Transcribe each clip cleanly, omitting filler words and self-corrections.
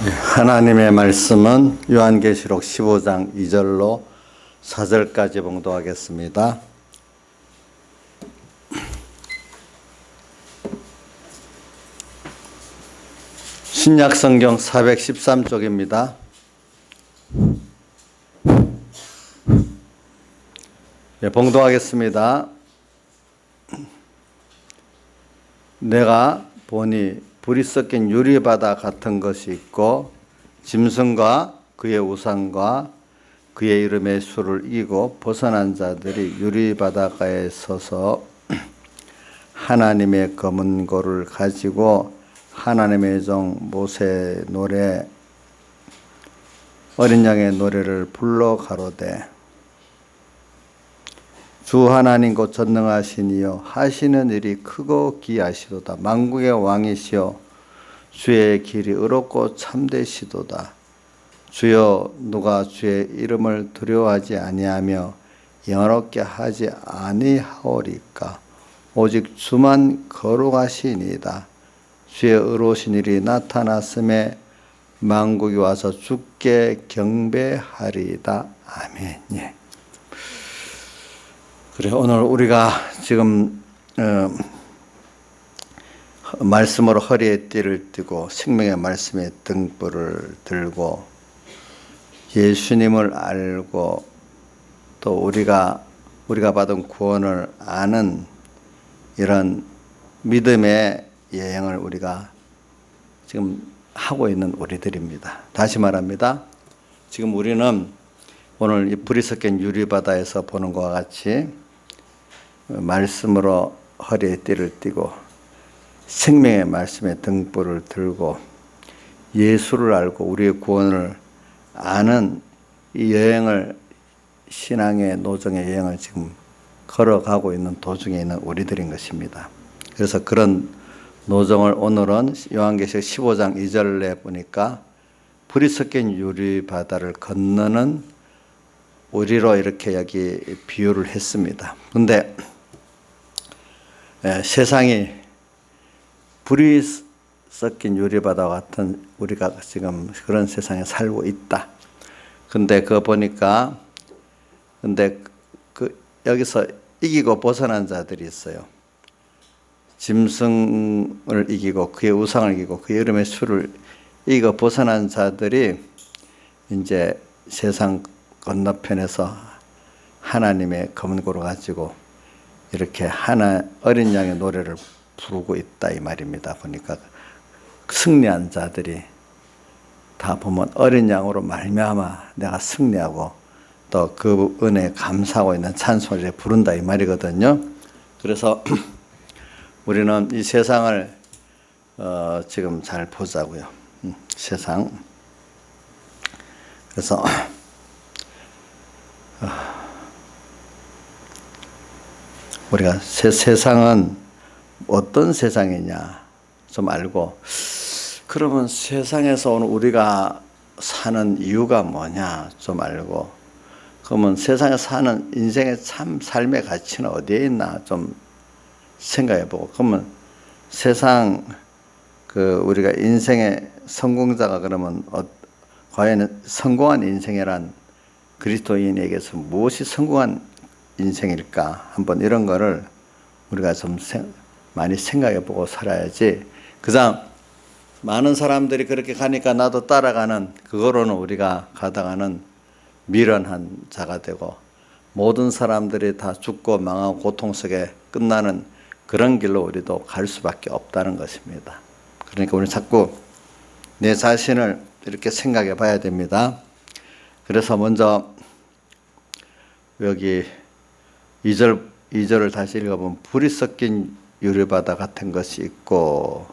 하나님의 말씀은 요한계시록 15장 2절로 4절까지 봉독하겠습니다. 신약성경 413쪽입니다. 봉독하겠습니다. 내가 보니 불이 섞인 유리바다 같은 것이 있고 짐승과 그의 우상과 그의 이름의 수를 이기고 벗어난 자들이 유리바다가에 서서 하나님의 검은 고를 가지고 하나님의 종 모세의 노래 어린 양의 노래를 불러 가로되 주 하나님 곧 전능하신 이여 하시는 일이 크고 기이하시도다. 만국의 왕이시여 주의 길이 의롭고 참되시도다. 주여 누가 주의 이름을 두려워하지 아니하며 영화롭게 하지 아니하오리까. 오직 주만 거룩하시니이다. 주의 의로우신 일이 나타났음에 만국이 와서 주께 경배하리이다. 아멘. 예. 그래, 오늘 우리가 지금 말씀으로 허리에 띠를 띠고 생명의 말씀에 등불을 들고 예수님을 알고 또 우리가 받은 구원을 아는 이런 믿음의 여행을 우리가 지금 하고 있는 우리들입니다. 다시 말합니다. 지금 우리는 오늘 이 불이 섞인 유리바다에서 보는 것과 같이 말씀으로 허리에 띠를 띠고 생명의 말씀에 등불을 들고 예수를 알고 우리의 구원을 아는 이 여행을 신앙의 노정의 여행을 지금 걸어가고 있는 도중에 있는 우리들인 것입니다. 그래서 그런 노정을 오늘은 요한계시록 15장 2절에 보니까 불이 섞인 유리바다를 건너는 우리로 이렇게 여기 비유를 했습니다. 그런데 세상이 불이 섞인 유리바다와 같은 우리가 지금 그런 세상에 살고 있다. 근데 그거 보니까 여기서 이기고 벗어난 자들이 있어요. 짐승을 이기고 그의 우상을 이기고 그의 이름의 수를 이기고 벗어난 자들이 이제 세상 건너편에서 하나님의 검은 고를 가지고 이렇게 어린 양의 노래를 부르고 있다 이 말입니다. 보니까 승리한 자들이 다 보면 어린 양으로 말미암아 내가 승리하고 또 그 은혜에 감사하고 있는 찬송을 부른다 이 말이거든요. 그래서 우리는 이 세상을 지금 잘 보자고요. 세상. 그래서 우리가 세상은 어떤 세상이냐 좀 알고 그러면 세상에서 오늘 우리가 사는 이유가 뭐냐 좀 알고 그러면 세상에 사는 인생의 참 삶의 가치는 어디에 있나 좀 생각해보고 그러면 세상 우리가 인생의 성공자가 그러면 과연 성공한 인생이란 그리스도인에게서 무엇이 성공한 인생일까? 한번 이런 거를 우리가 좀 많이 생각해보고 살아야지. 그냥 많은 사람들이 그렇게 가니까 나도 따라가는 그거로는 우리가 가다가는 미련한 자가 되고 모든 사람들이 다 죽고 망하고 고통 속에 끝나는 그런 길로 우리도 갈 수밖에 없다는 것입니다. 그러니까 우리 자꾸 내 자신을 이렇게 생각해 봐야 됩니다. 그래서 먼저 여기 2절을 다시 읽어보면 불이 섞인 유리바다 같은 것이 있고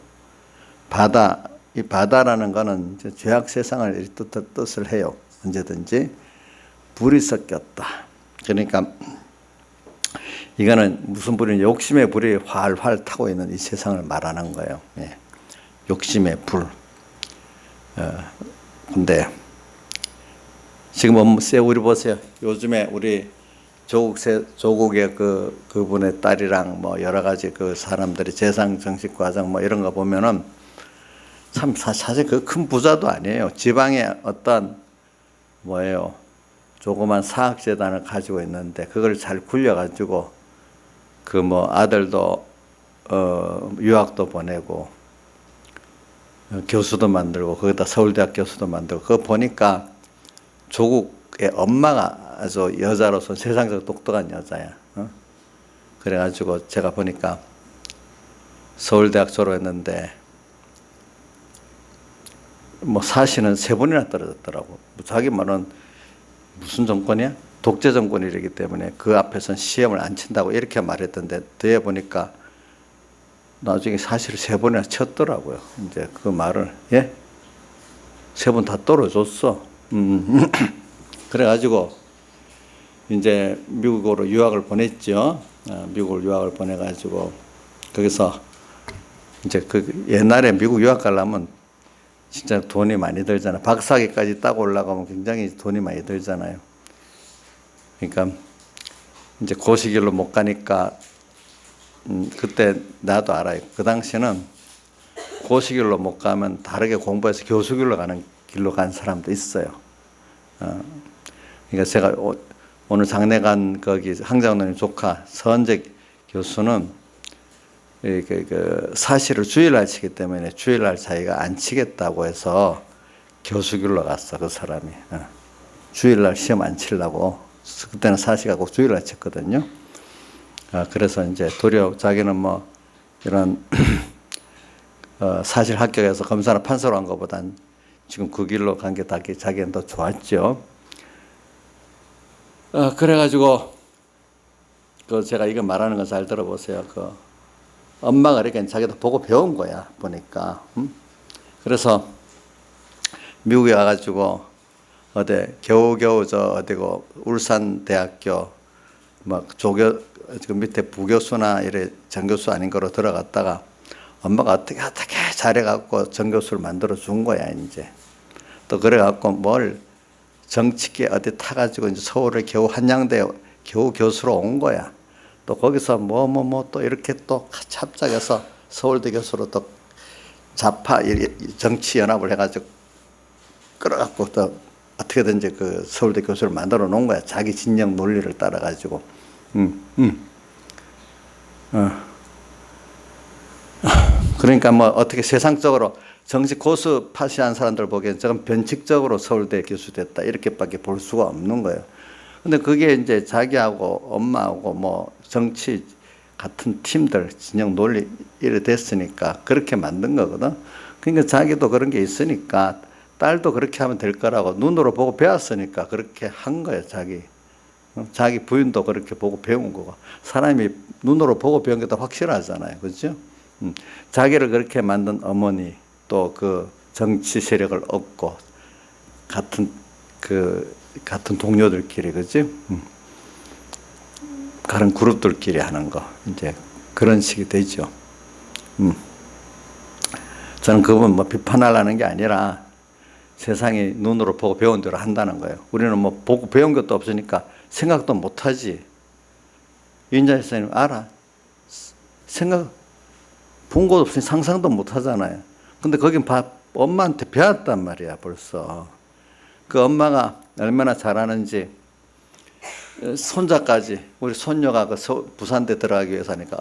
이 바다라는 것은 죄악 세상을 뜻을 해요. 언제든지 불이 섞였다. 그러니까 이거는 무슨 불이냐 욕심의 불이 활활 타고 있는 이 세상을 말하는 거예요. 예. 욕심의 불. 근데 지금 우리 보세요. 요즘에 우리 조국의 그분의 딸이랑 뭐 여러 가지 그 사람들이 재상 정식 과정 뭐 이런 거 보면은 참 사실 그 큰 부자도 아니에요. 지방에 어떤 뭐예요, 조그만 사학재단을 가지고 있는데 그걸 잘 굴려가지고 그 뭐 아들도 유학도 보내고 교수도 만들고 거기다 서울대학 교수도 만들고 그거 보니까 조국의 엄마가 아주 여자로서 세상적 똑똑한 여자야. 그래가지고 제가 보니까 서울대학 졸업했는데 뭐 사실은 3번이나 떨어졌더라고. 자기 말은 무슨 정권이야? 독재 정권이기 때문에 그 앞에서는 시험을 안 친다고 이렇게 말했던데 뒤에 보니까 나중에 사실 3번이나 쳤더라고요. 이제 그 말을, 예? 3번 다 떨어졌어. 그래가지고 이제 미국으로 유학을 보냈죠. 미국으로 유학을 보내가지고 거기서 이제 그 옛날에 미국 유학 가려면 진짜 돈이 많이 들잖아요. 박사학위까지 따고 올라가면 굉장히 돈이 많이 들잖아요. 그러니까 이제 고시길로 못 가니까 그때 나도 알아요. 그 당시에는 고시길로 못 가면 다르게 공부해서 교수길로 가는 길로 간 사람도 있어요. 그러니까 제가 오늘 장례 간 거기 항장로님 조카 서은재 교수는 그 사실을 주일날 치기 때문에 주일날 자기가 안 치겠다고 해서 교수길로 갔어. 그 사람이 주일날 시험 안 치려고. 그때는 사시가 꼭 주일날 쳤거든요. 그래서 이제 도리어 자기는 뭐 이런 사실 합격해서 검사나 판사로 한 것보단 지금 그 길로 간 게 자기는 더 좋았죠. 그래가지고 그 제가 이거 말하는 거 잘 들어보세요. 그 엄마가 이렇게 자기도 보고 배운 거야 보니까. 그래서 미국에 와가지고 어디 겨우겨우 저 어디고 울산대학교 막 지금 밑에 부교수나 이래 정교수 아닌 거로 들어갔다가 엄마가 어떻게 잘해갖고 정교수를 만들어 준 거야 이제. 또 그래갖고 뭘 정치계 어디 타가지고 이제 서울에 겨우 한양대 겨우 교수로 온 거야. 또 거기서 또 이렇게 또 합작해서 서울대 교수로 또 좌파 정치연합을 해가지고 끌어갖고 또 어떻게든지 그 서울대 교수를 만들어 놓은 거야. 자기 진영 논리를 따라가지고. 그러니까 뭐 어떻게 세상적으로 정치 고수 파시한 사람들 보기엔 저건 변칙적으로 서울대 교수 됐다 이렇게밖에 볼 수가 없는 거예요. 근데 그게 이제 자기하고 엄마하고 뭐 정치 같은 팀들 진영 논리 이래 됐으니까 그렇게 만든 거거든. 그러니까 자기도 그런 게 있으니까 딸도 그렇게 하면 될 거라고 눈으로 보고 배웠으니까 그렇게 한 거예요. 자기 부인도 그렇게 보고 배운 거고. 사람이 눈으로 보고 배운 게 더 확실하잖아요. 그렇죠? 자기를 그렇게 만든 어머니 또 그 정치 세력을 얻고 같은 동료들끼리 그렇지? 다른 그룹들끼리 하는 거 이제 그런 식이 되죠. 저는 그분 뭐 비판하려는 게 아니라 세상이 눈으로 보고 배운 대로 한다는 거예요. 우리는 뭐 보고 배운 것도 없으니까 생각도 못 하지. 윤자 선생님 알아. 생각 본 것 없으니 상상도 못 하잖아요. 근데 거긴 엄마한테 배웠단 말이야 벌써. 그 엄마가 얼마나 잘하는지 손자까지 우리 손녀가 그 부산대 들어가기 위해서 하니까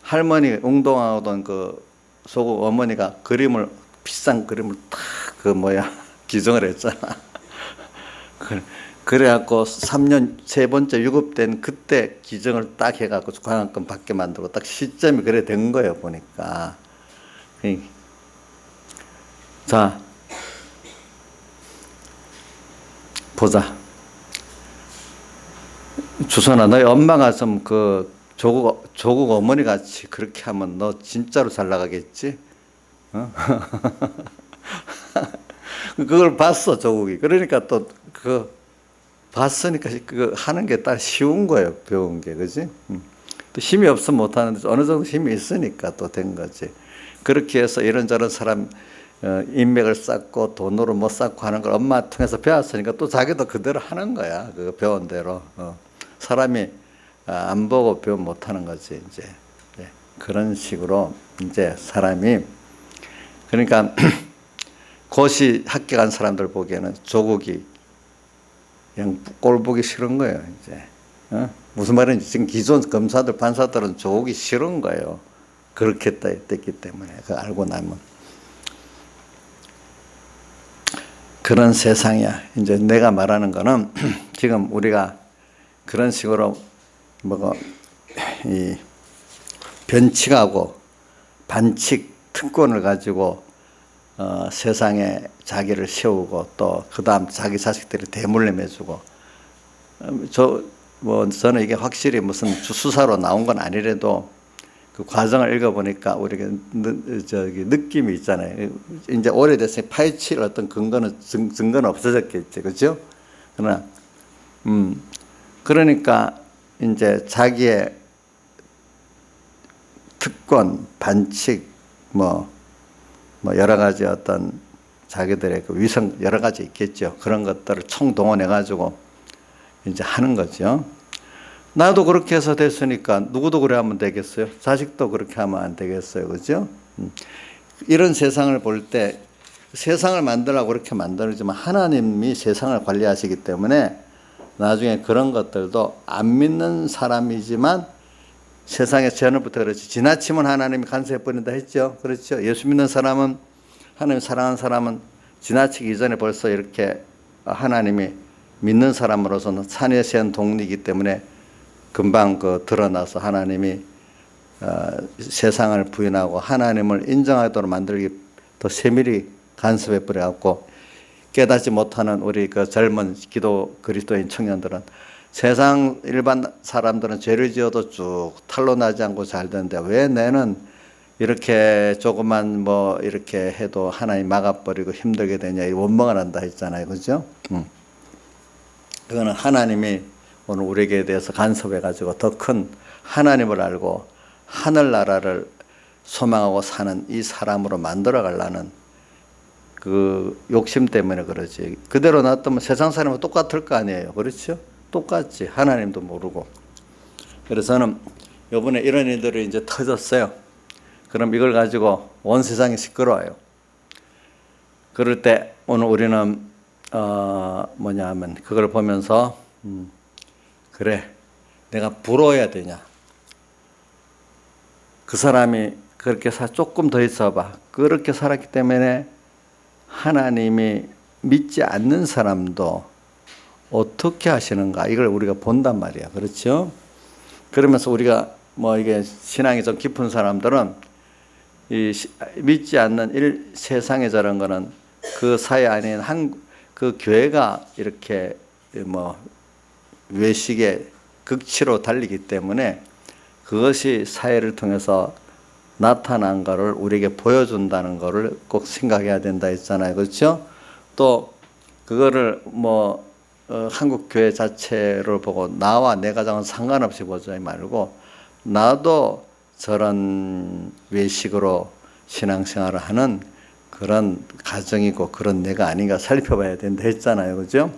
할머니 운동하던 그 소국 어머니가 비싼 그림을 탁 기증을 했잖아. 그래갖고 3년 세 번째 유급된 그때 기증을 딱 해갖고 관광권 받게 만들고 딱 시점이 그래 된 거예요 보니까. 자 보자. 주선아, 너희 엄마가 좀 그 조국 어머니 같이 그렇게 하면 너 진짜로 잘 나가겠지? 그걸 봤어 조국이. 그러니까 또 봤으니까 그 하는 게 딱 쉬운 거예요. 배운 게. 그지? 또 힘이 없으면 못 하는데 어느 정도 힘이 있으니까 또 된 거지. 그렇게 해서 이런저런 사람 인맥을 쌓고 돈으로 못 쌓고 하는 걸 엄마 통해서 배웠으니까 또 자기도 그대로 하는 거야. 그 배운 대로. 사람이 안 보고 배우면 못 하는 거지 이제. 그런 식으로 이제 사람이 그러니까 고시 합격한 사람들 보기에는 조국이 그냥 꼴 보기 싫은 거예요. 이제 무슨 말인지 지금 기존 검사들 판사들은 조국이 싫은 거예요. 그렇게 됐기 때문에 그 알고 나면 그런 세상이야. 이제 내가 말하는 거는 지금 우리가 그런 식으로 이 변칙하고 반칙 특권을 가지고 세상에 자기를 세우고 또 그다음 자기 자식들이 대물림해주고 저는 이게 확실히 무슨 수사로 나온 건 아니래도 그 과정을 읽어보니까 우리가 느낌이 있잖아요. 이제 오래됐으니 파헤칠 어떤 근거는 증거는 없어졌겠지, 그렇죠? 그러나 그러니까 이제 자기의 특권, 반칙, 여러 가지 어떤 자기들의 그 위성 여러 가지 있겠죠. 그런 것들을 총동원해 가지고 이제 하는 거죠. 나도 그렇게 해서 됐으니까 누구도 그래 하면 되겠어요? 자식도 그렇게 하면 안 되겠어요, 그렇죠? 이런 세상을 볼 때 세상을 만들라고 그렇게 만들지만 하나님이 세상을 관리하시기 때문에 나중에 그런 것들도 안 믿는 사람이지만 세상에 전부터 그렇지 지나치면 하나님이 간섭해버린다 했죠. 그렇죠. 예수 믿는 사람은 하나님 사랑하는 사람은 지나치기 이전에 벌써 이렇게 하나님이 믿는 사람으로서는 산에 세운 독리이기 때문에 금방 드러나서 하나님이 세상을 부인하고 하나님을 인정하도록 만들기 더 세밀히 간섭해 버려갖고 깨닫지 못하는 우리 그 젊은 기도 그리스도인 청년들은 세상 일반 사람들은 죄를 지어도 쭉 탈로 나지 않고 잘 되는데 왜 내는 이렇게 조그만 이렇게 해도 하나님 막아버리고 힘들게 되냐 이 원망을 한다 했잖아요, 그죠? 그거는 하나님이 오늘 우리에게 대해서 간섭해가지고 더 큰 하나님을 알고 하늘나라를 소망하고 사는 이 사람으로 만들어가려는 그 욕심 때문에 그러지. 그대로 놔두면 세상 사람은 똑같을 거 아니에요. 그렇죠? 똑같지. 하나님도 모르고. 그래서 저는 이번에 이런 일들이 이제 터졌어요. 그럼 이걸 가지고 온 세상이 시끄러워요. 그럴 때 오늘 우리는 하면 그걸 보면서 그래 내가 부러워야 되냐. 그 사람이 그렇게 조금 더 있어봐. 그렇게 살았기 때문에 하나님이 믿지 않는 사람도 어떻게 하시는가 이걸 우리가 본단 말이야. 그렇죠? 그러면서 우리가 이게 신앙이 좀 깊은 사람들은 믿지 않는 세상에 저런 거는 그 사회 아닌 그 교회가 이렇게 외식의 극치로 달리기 때문에 그것이 사회를 통해서 나타난 것을 우리에게 보여준다는 것을 꼭 생각해야 된다 했잖아요. 그렇죠? 또 그거를 한국 교회 자체를 보고 나와 내 가정은 상관없이 보지 말고 나도 저런 외식으로 신앙생활을 하는 그런 가정이고 그런 내가 아닌가 살펴봐야 된다 했잖아요. 그죠?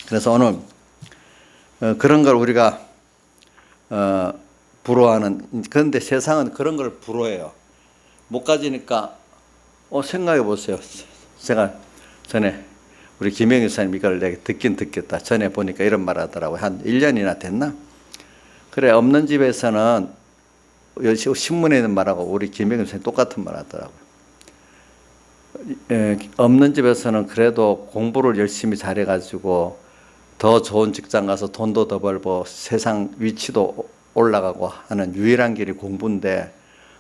그래서 오늘 그런 걸 우리가 부러워하는, 그런데 세상은 그런 걸 부러워해요. 못 가지니까 생각해 보세요. 제가 전에 우리 김영희 사님 이걸 내가 듣긴 듣겠다. 전에 보니까 이런 말 하더라고요. 한 1년이나 됐나? 그래 없는 집에서는 신문에 있는 말하고 우리 김영희 사님 똑같은 말 하더라고요. 없는 집에서는 그래도 공부를 열심히 잘해가지고 더 좋은 직장 가서 돈도 더 벌고 세상 위치도 올라가고 하는 유일한 길이 공부인데,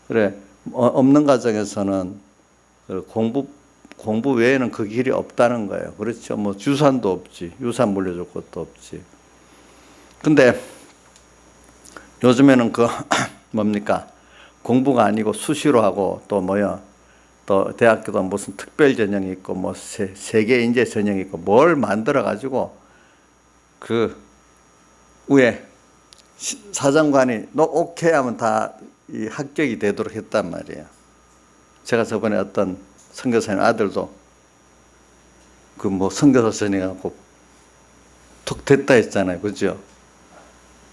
그래 없는 가정에서는 공부 외에는 그 길이 없다는 거예요. 그렇죠? 유산도 없지, 유산 물려줄 것도 없지. 근데 요즘에는 뭡니까? 공부가 아니고 수시로 하고 또 또 대학교도 무슨 특별 전형이 있고 세계 인재 전형이 있고 뭘 만들어 가지고 그 위에 사장관이 너 오케이 하면 다 이 합격이 되도록 했단 말이에요. 제가 저번에 어떤 선교사님 아들도 선교사 전형하고 톡 됐다 했잖아요. 그죠?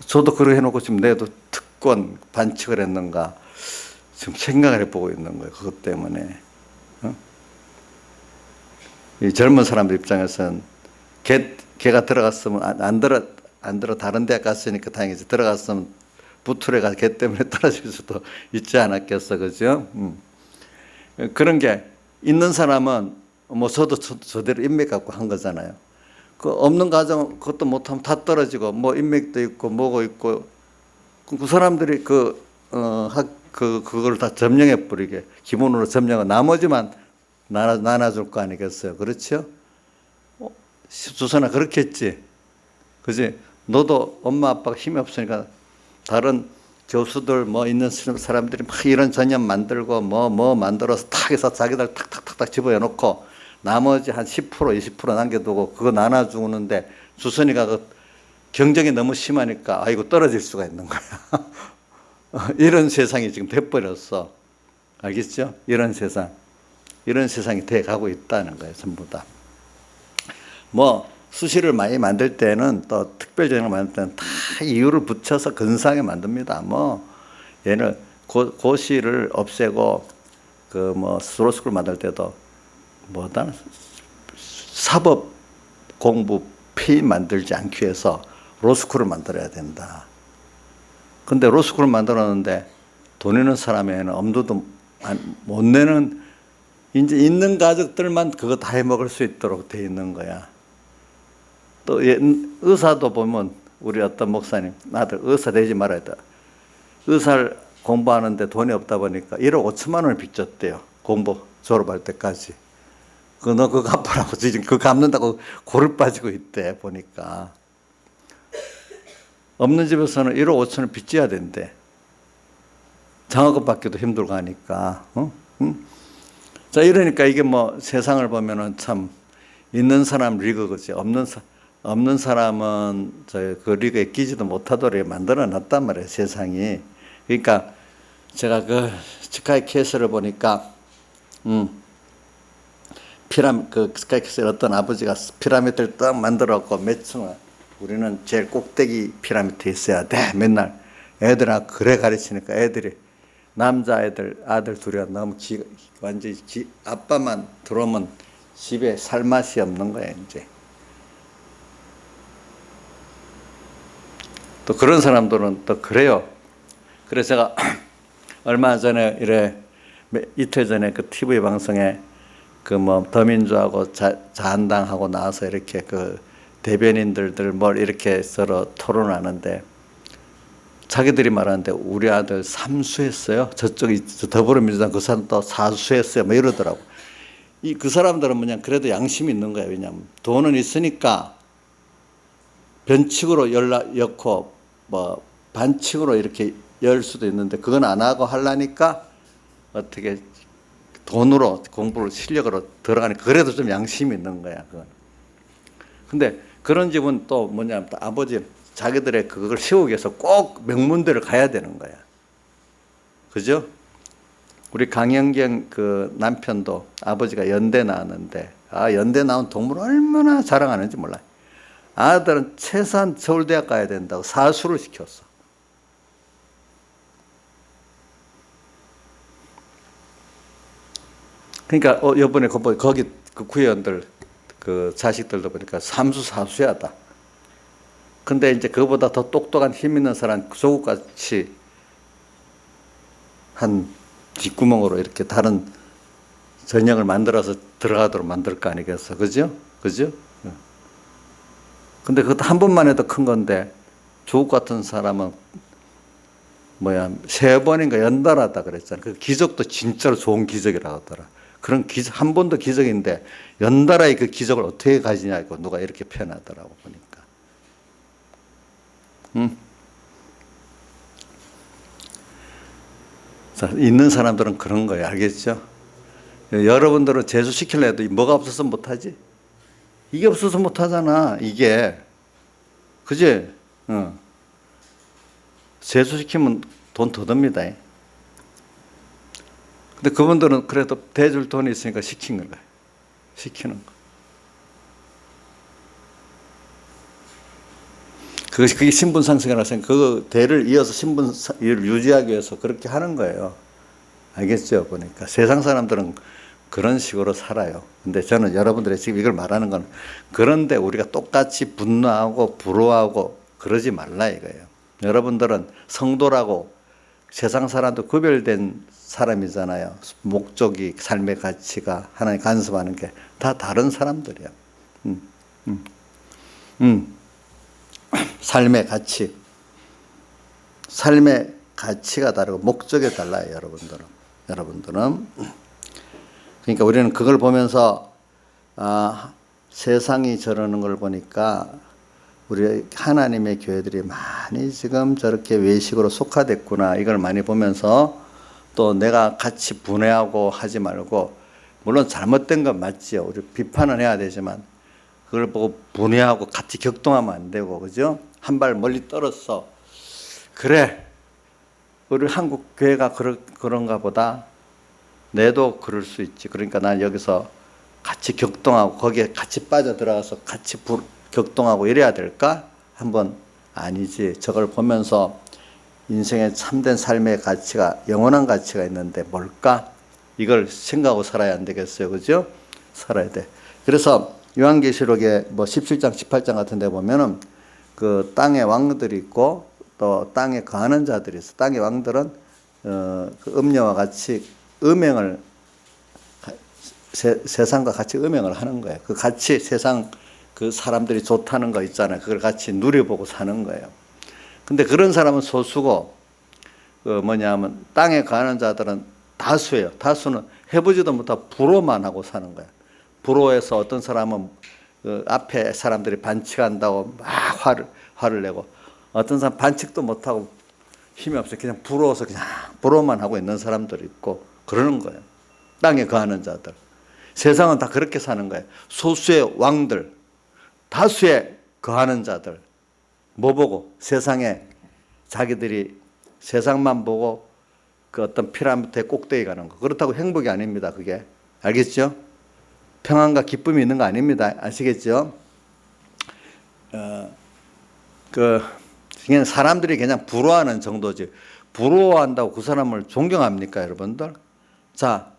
저도 그렇게 해놓고 지금 내도 특권 반칙을 했는가 지금 생각을 해보고 있는 거예요. 그것 때문에. 이 젊은 사람들 입장에서는 걔가 들어갔으면 안 들어 다른 데 갔으니까 다행이지. 들어갔으면 부투레가 걔 때문에 떨어질 수도 있지 않았겠어, 그죠? 그런 게 있는 사람은 뭐 저대로 인맥 갖고 한 거잖아요. 그 없는 가정 그것도 못하면 다 떨어지고 뭐 인맥도 있고 뭐고 있고 그 사람들이 그걸 다 점령해 버리게 기본으로 점령하고 나머지만 나눠줄 거 아니겠어요, 그렇죠? 주선아 그렇겠지, 그지? 너도 엄마 아빠가 힘이 없으니까 다른 교수들 뭐 있는 사람들이 막 이런 전염 만들고 뭐 만들어서 탁 해서 자기들 탁탁탁탁 집어넣고 나머지 한 10% 20% 남겨두고 그거 나눠주는데 주선이가 그 경쟁이 너무 심하니까 아이고 떨어질 수가 있는 거야. 이런 세상이 지금 돼버렸어. 알겠죠? 이런 세상이 돼가고 있다는 거예요, 전부 다. 뭐 수시를 많이 만들 때는 또 특별 전형을 만들 때는 다 이유를 붙여서 근사하게 만듭니다. 뭐 얘는 고시를 없애고 그 뭐 스로스쿨 만들 때도 뭐다 사법 공부 피 만들지 않기 위해서 로스쿨을 만들어야 된다. 근데 로스쿨을 만들었는데 돈 있는 사람에는 엄두도 못 내는 이제 있는 가족들만 그거 다 해먹을 수 있도록 돼 있는 거야. 또 의사도 보면 우리 어떤 목사님 나들 의사 되지 말아야 돼. 의사를 공부하는데 돈이 없다 보니까 1억 5천만 원을 빚졌대요. 공부 졸업할 때까지. 너 그거 갚으라고 지금 그거 갚는다고 골을 빠지고 있대 보니까. 없는 집에서는 1억 5천을 빚져야 된대. 장학금 받기도 힘들고 하니까. 자 이러니까 이게 뭐 세상을 보면은 참 있는 사람 리그겠지. 없는 사람은 그 리그에 끼지도 못하도록 만들어 놨단 말이에요, 세상이. 그러니까 제가 그 스카이 캐슬을 보니까 그 스카이 캐슬 어떤 아버지가 피라미드를 딱 만들었고 몇 층을 우리는 제일 꼭대기 피라미드에 있어야 돼. 맨날 애들하고 그래 가르치니까 애들이 남자애들 아들 둘이가 너무 완전히 아빠만 들어오면 집에 살 맛이 없는 거야 이제. 또 그런 사람들은 또 그래요. 그래서 제가 얼마 전에 이틀 전에 그 TV 방송에 그 뭐 더민주하고 자한당하고 나와서 이렇게 그 대변인들들 뭘 이렇게 서로 토론하는데 자기들이 말하는데 우리 아들 삼수했어요. 저쪽이 더불어민주당 그 사람도 사수했어요. 뭐 이러더라고. 그 사람들은 뭐냐 그래도 양심이 있는 거예요. 왜냐하면 돈은 있으니까 변칙으로 엮고 뭐 반칙으로 이렇게 열 수도 있는데 그건 안 하고 하려니까 어떻게 돈으로 공부를 실력으로 들어가니까 그래도 좀 양심이 있는 거야. 그건. 근데 그런 집은 또 뭐냐면 또 아버지 자기들의 그걸 세우기 위해서 꼭 명문대를 가야 되는 거야. 그죠? 우리 강영경 그 남편도 아버지가 연대 나왔는데 연대 나온 동물 얼마나 자랑하는지 몰라요. 아들은 최소한 서울대학 가야 된다고 사수를 시켰어. 그러니까 이번에 거기 그 구의원들 그 자식들도 보니까 삼수 사수야다. 근데 이제 그보다 더 똑똑한 힘 있는 사람 조국같이 한 뒷구멍으로 이렇게 다른 전형을 만들어서 들어가도록 만들 거 아니겠어, 그죠? 그죠? 근데 그것도 한 번만 해도 큰 건데 조국 같은 사람은 세 번인가 연달았다 그랬잖아. 그 기적도 진짜로 좋은 기적이라고 하더라. 그런 기적 한 번도 기적인데 연달아의 그 기적을 어떻게 가지냐고 누가 이렇게 표현하더라고 보니까. 자, 있는 사람들은 그런 거예요. 알겠죠? 여러분들은 재수시키려 해도 뭐가 없어서 못하지? 이게 없어서 못하잖아. 이게. 그지? 재수시키면 돈 더 듭니다. 근데 그분들은 그래도 대줄 돈이 있으니까 시키는 거예요. 시키는 거. 그게 신분 상승이라고 생각. 그 대를 이어서 신분을 유지하기 위해서 그렇게 하는 거예요. 알겠죠? 보니까 세상 사람들은 그런 식으로 살아요. 근데 저는 여러분들이 지금 이걸 말하는 건 그런데 우리가 똑같이 분노하고 부러워하고 그러지 말라 이거예요. 여러분들은 성도라고 세상 사람도 구별된 사람이잖아요. 목적이, 삶의 가치가, 하나님 간섭하는 게 다 다른 사람들이야. 삶의 가치. 삶의 가치가 다르고 목적이 달라요, 여러분들은. 그러니까 우리는 그걸 보면서 세상이 저러는 걸 보니까 우리 하나님의 교회들이 많이 지금 저렇게 외식으로 속화됐구나 이걸 많이 보면서 또 내가 같이 분해하고 하지 말고 물론 잘못된 건 맞지요. 우리 비판은 해야 되지만 그걸 보고 분해하고 같이 격동하면 안 되고 그죠? 한 발 멀리 떨어서 그래 우리 한국 교회가 그런가 보다 내도 그럴 수 있지. 그러니까 난 여기서 같이 격동하고 거기에 같이 빠져들어가서 같이 격동하고 이래야 될까? 한번 아니지. 저걸 보면서 인생의 참된 삶의 가치가 영원한 가치가 있는데 뭘까? 이걸 생각하고 살아야 안 되겠어요. 그죠? 살아야 돼. 그래서 요한계시록에 뭐 17장, 18장 같은 데 보면은 그 땅의 왕들이 있고 또 땅에 거하는 자들이 있어. 땅의 왕들은 그 음녀와 같이 음행을 세상과 같이 음행을 하는 거예요. 그 같이 세상 그 사람들이 좋다는 거 있잖아요. 그걸 같이 누려보고 사는 거예요. 근데 그런 사람은 소수고 그 뭐냐면 땅에 거하는 자들은 다수예요. 다수는 해보지도 못하고 부러만 하고 사는 거예요. 부러워해서 어떤 사람은 그 앞에 사람들이 반칙한다고 막 화를 내고 어떤 사람 반칙도 못하고 힘이 없어요. 그냥 부러워서 그냥 부러워만 하고 있는 사람들이 있고 그러는 거예요. 땅에 거하는 자들. 세상은 다 그렇게 사는 거예요. 소수의 왕들, 다수의 거하는 자들. 뭐 보고? 세상에 자기들이 세상만 보고 그 어떤 피라미드의 꼭대기 가는 거. 그렇다고 행복이 아닙니다. 그게. 알겠죠? 평안과 기쁨이 있는 거 아닙니다. 아시겠죠? 그냥 사람들이 그냥 부러워하는 정도지. 부러워한다고 그 사람을 존경합니까, 여러분들? 자,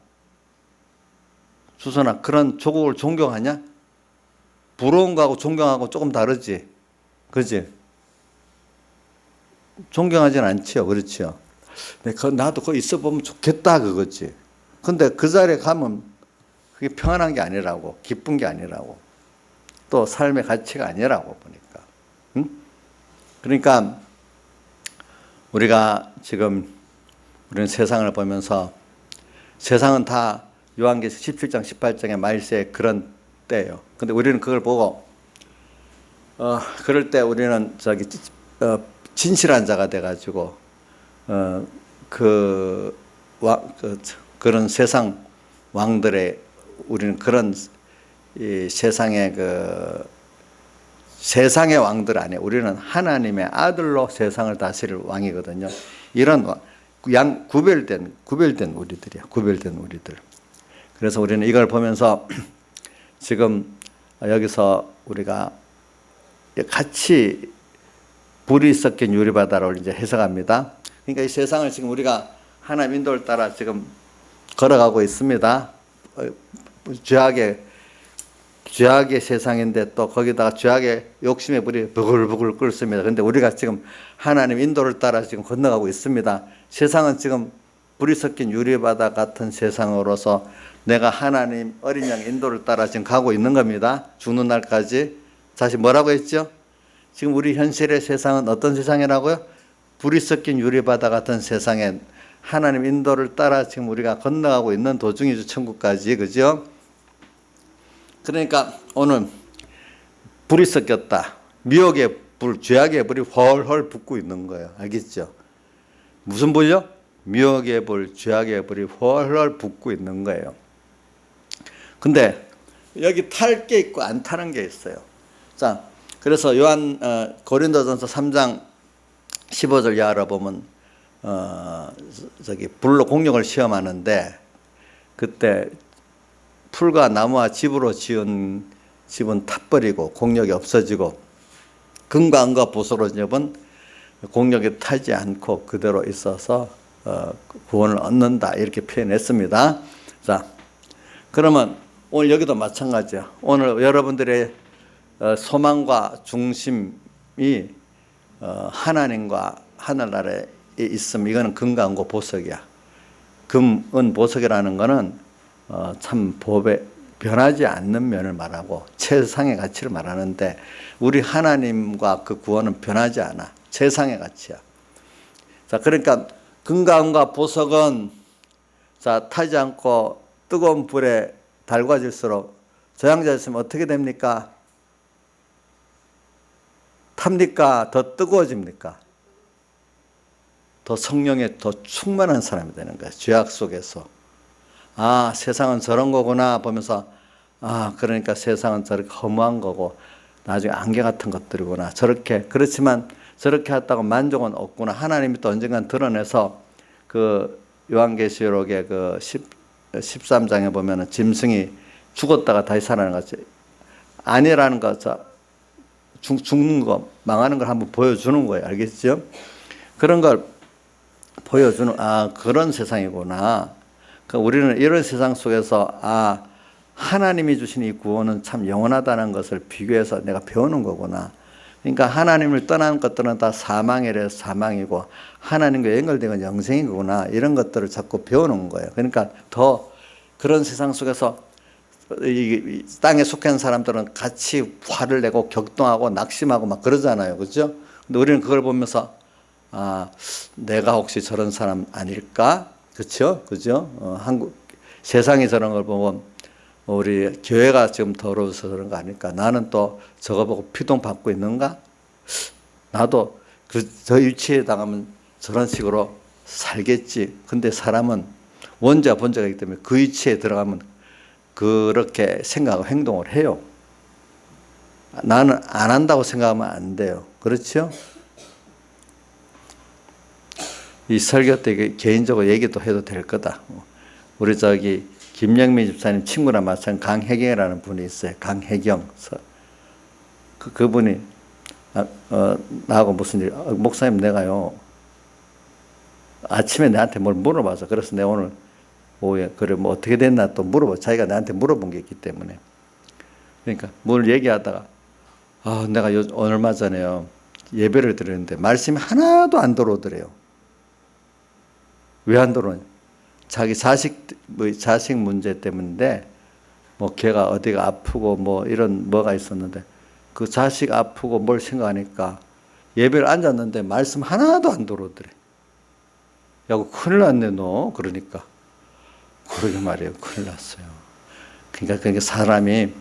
수선아, 그런 조국을 존경하냐? 부러운 거하고 존경하고 조금 다르지. 그지? 존경하진 않지요. 그렇지요. 나도 거기 있어 보면 좋겠다, 그거지. 근데 그 자리에 가면 그게 평안한 게 아니라고, 기쁜 게 아니라고, 또 삶의 가치가 아니라고 보니까. 응? 그러니까 우리가 지금 우리는 세상을 보면서 세상은 다 요한계시록 17장, 18장의 말세의 그런 때예요. 근데 우리는 그걸 보고 그럴 때 우리는 진실한 자가 돼가지고 그런 세상 왕들의 우리는 그런 이 세상의 세상의 왕들 아니에요. 우리는 하나님의 아들로 세상을 다스릴 왕이거든요. 이런 구별된 우리들이야. 구별된 우리들. 그래서 우리는 이걸 보면서 지금 여기서 우리가 같이 불이 섞인 유리바다를 이제 해석합니다. 그러니까 이 세상을 지금 우리가 하나님 인도를 따라 지금 걸어가고 있습니다. 죄악의 세상인데 또 거기다가 죄악의 욕심의 불이 부글부글 끓습니다. 그런데 우리가 지금 하나님 인도를 따라 지금 건너가고 있습니다. 세상은 지금 불이 섞인 유리바다 같은 세상으로서 내가 하나님 어린 양 인도를 따라 지금 가고 있는 겁니다. 죽는 날까지. 다시 뭐라고 했죠? 지금 우리 현실의 세상은 어떤 세상이라고요? 불이 섞인 유리바다 같은 세상에 하나님 인도를 따라 지금 우리가 건너가고 있는 도중이죠. 천국까지. 그죠? 그러니까 오늘 불이 섞였다. 미혹의 불, 죄악의 불이 헐헐 붙고 있는 거예요. 알겠죠? 무슨 불이요? 미혹의 불, 죄악의 불이 헐헐 붙고 있는 거예요. 근데 여기 탈 게 있고 안 타는 게 있어요. 자, 그래서 고린도전서 3장 15절 이하로 보면 불로 공력을 시험하는데 그때 풀과 나무와 집으로 지은 집은 타버리고 공력이 없어지고 금과 은과 보소로 지은 공력이 타지 않고 그대로 있어서 구원을 얻는다 이렇게 표현했습니다. 자, 그러면 오늘 여기도 마찬가지야. 오늘 여러분들의 소망과 중심이 하나님과 하늘나라에 있음. 이거는 금강고 보석이야. 금은 보석이라는 거는 참 법에 변하지 않는 면을 말하고 최상의 가치를 말하는데, 우리 하나님과 그 구원은 변하지 않아. 최상의 가치야. 자, 그러니까 금강과 보석은 자, 타지 않고 뜨거운 불에 달궈질수록 저양자 있으면 어떻게 됩니까? 탑니까? 더 뜨거워집니까? 더 성령에 더 충만한 사람이 되는 거예요. 죄악 속에서. 아, 세상은 저런 거구나 보면서, 아, 그러니까 세상은 저렇게 허무한 거고 나중에 안개 같은 것들이구나. 저렇게, 그렇지만 저렇게 했다고 만족은 없구나. 하나님이 또 언젠간 드러내서 그 요한계시록의 그 13장에 보면은 짐승이 죽었다가 다시 살아나는 것이 아니라는 거, 죽는 거, 망하는 걸 한번 보여주는 거예요. 알겠죠? 그런 걸 보여주는, 아, 그런 세상이구나. 그러니까 우리는 이런 세상 속에서, 아, 하나님이 주신 이 구원은 참 영원하다는 것을 비교해서 내가 배우는 거구나. 그러니까 하나님을 떠난 것들은 다 사망이래서 사망이고, 하나님과 연결된 건 영생이구나. 이런 것들을 자꾸 배우는 거예요. 그러니까 더 그런 세상 속에서 이 땅에 속한 사람들은 같이 화를 내고 격동하고 낙심하고 막 그러잖아요. 그죠? 근데 우리는 그걸 보면서, 아, 내가 혹시 저런 사람 아닐까? 그렇죠? 그죠? 한국 세상이 저런 걸 보면 우리 교회가 지금 더러워서 그런 거 아닐까? 나는 또 저거 보고 피동 받고 있는가? 나도 저 위치에 당하면 저런 식으로 살겠지. 근데 사람은 원자 본자가 있기 때문에 그 위치에 들어가면 그렇게 생각하고 행동을 해요. 나는 안 한다고 생각하면 안 돼요. 그렇죠? 이 설교 때 개인적으로 얘기도 해도 될 거다. 우리 김영민 집사님 친구랑 마찬가지 강혜경이라는 분이 있어요. 강혜경. 그분이 나하고 무슨 일, 목사님 내가요 아침에 나한테 뭘 물어봐서, 그래서 내가 오늘 오후에 그래 뭐 어떻게 됐나 또 자기가 나한테 물어본 게 있기 때문에. 그러니까 뭘 얘기하다가, 아, 내가 얼마 전에요 예배를 드렸는데 말씀이 하나도 안 들어오더래요. 왜 안 들어오냐? 자기 자식 문제 때문인데, 뭐 걔가 어디가 아프고 뭐 이런 뭐가 있었는데, 그 자식 아프고 뭘 생각하니까 예배를 앉았는데 말씀 하나도 안 들어오더래. 야, 큰일 났네 너. 그러니까. 그러게 말이에요. 큰일 났어요. 그러니까 사람이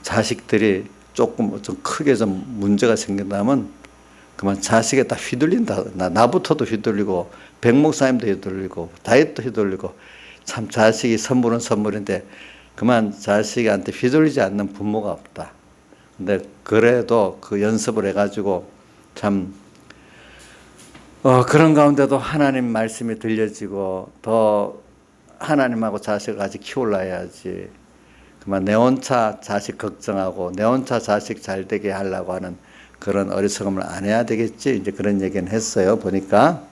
자식들이 조금 좀 크게 좀 문제가 생긴다면 그만 자식에 다 휘둘린다. 나부터도 휘둘리고 백 목사님도 휘둘리고 다윗도 휘둘리고, 참 자식이 선물은 선물인데 그만 자식한테 휘둘리지 않는 부모가 없다. 근데 그래도 그 연습을 해가지고 참 그런 가운데도 하나님 말씀이 들려지고 더 하나님하고 자식을 같이 키우려야지. 그만 내 혼자 자식 걱정하고 내 혼자 자식 잘 되게 하려고 하는 그런 어리석음을 안 해야 되겠지. 이제 그런 얘기는 했어요. 보니까.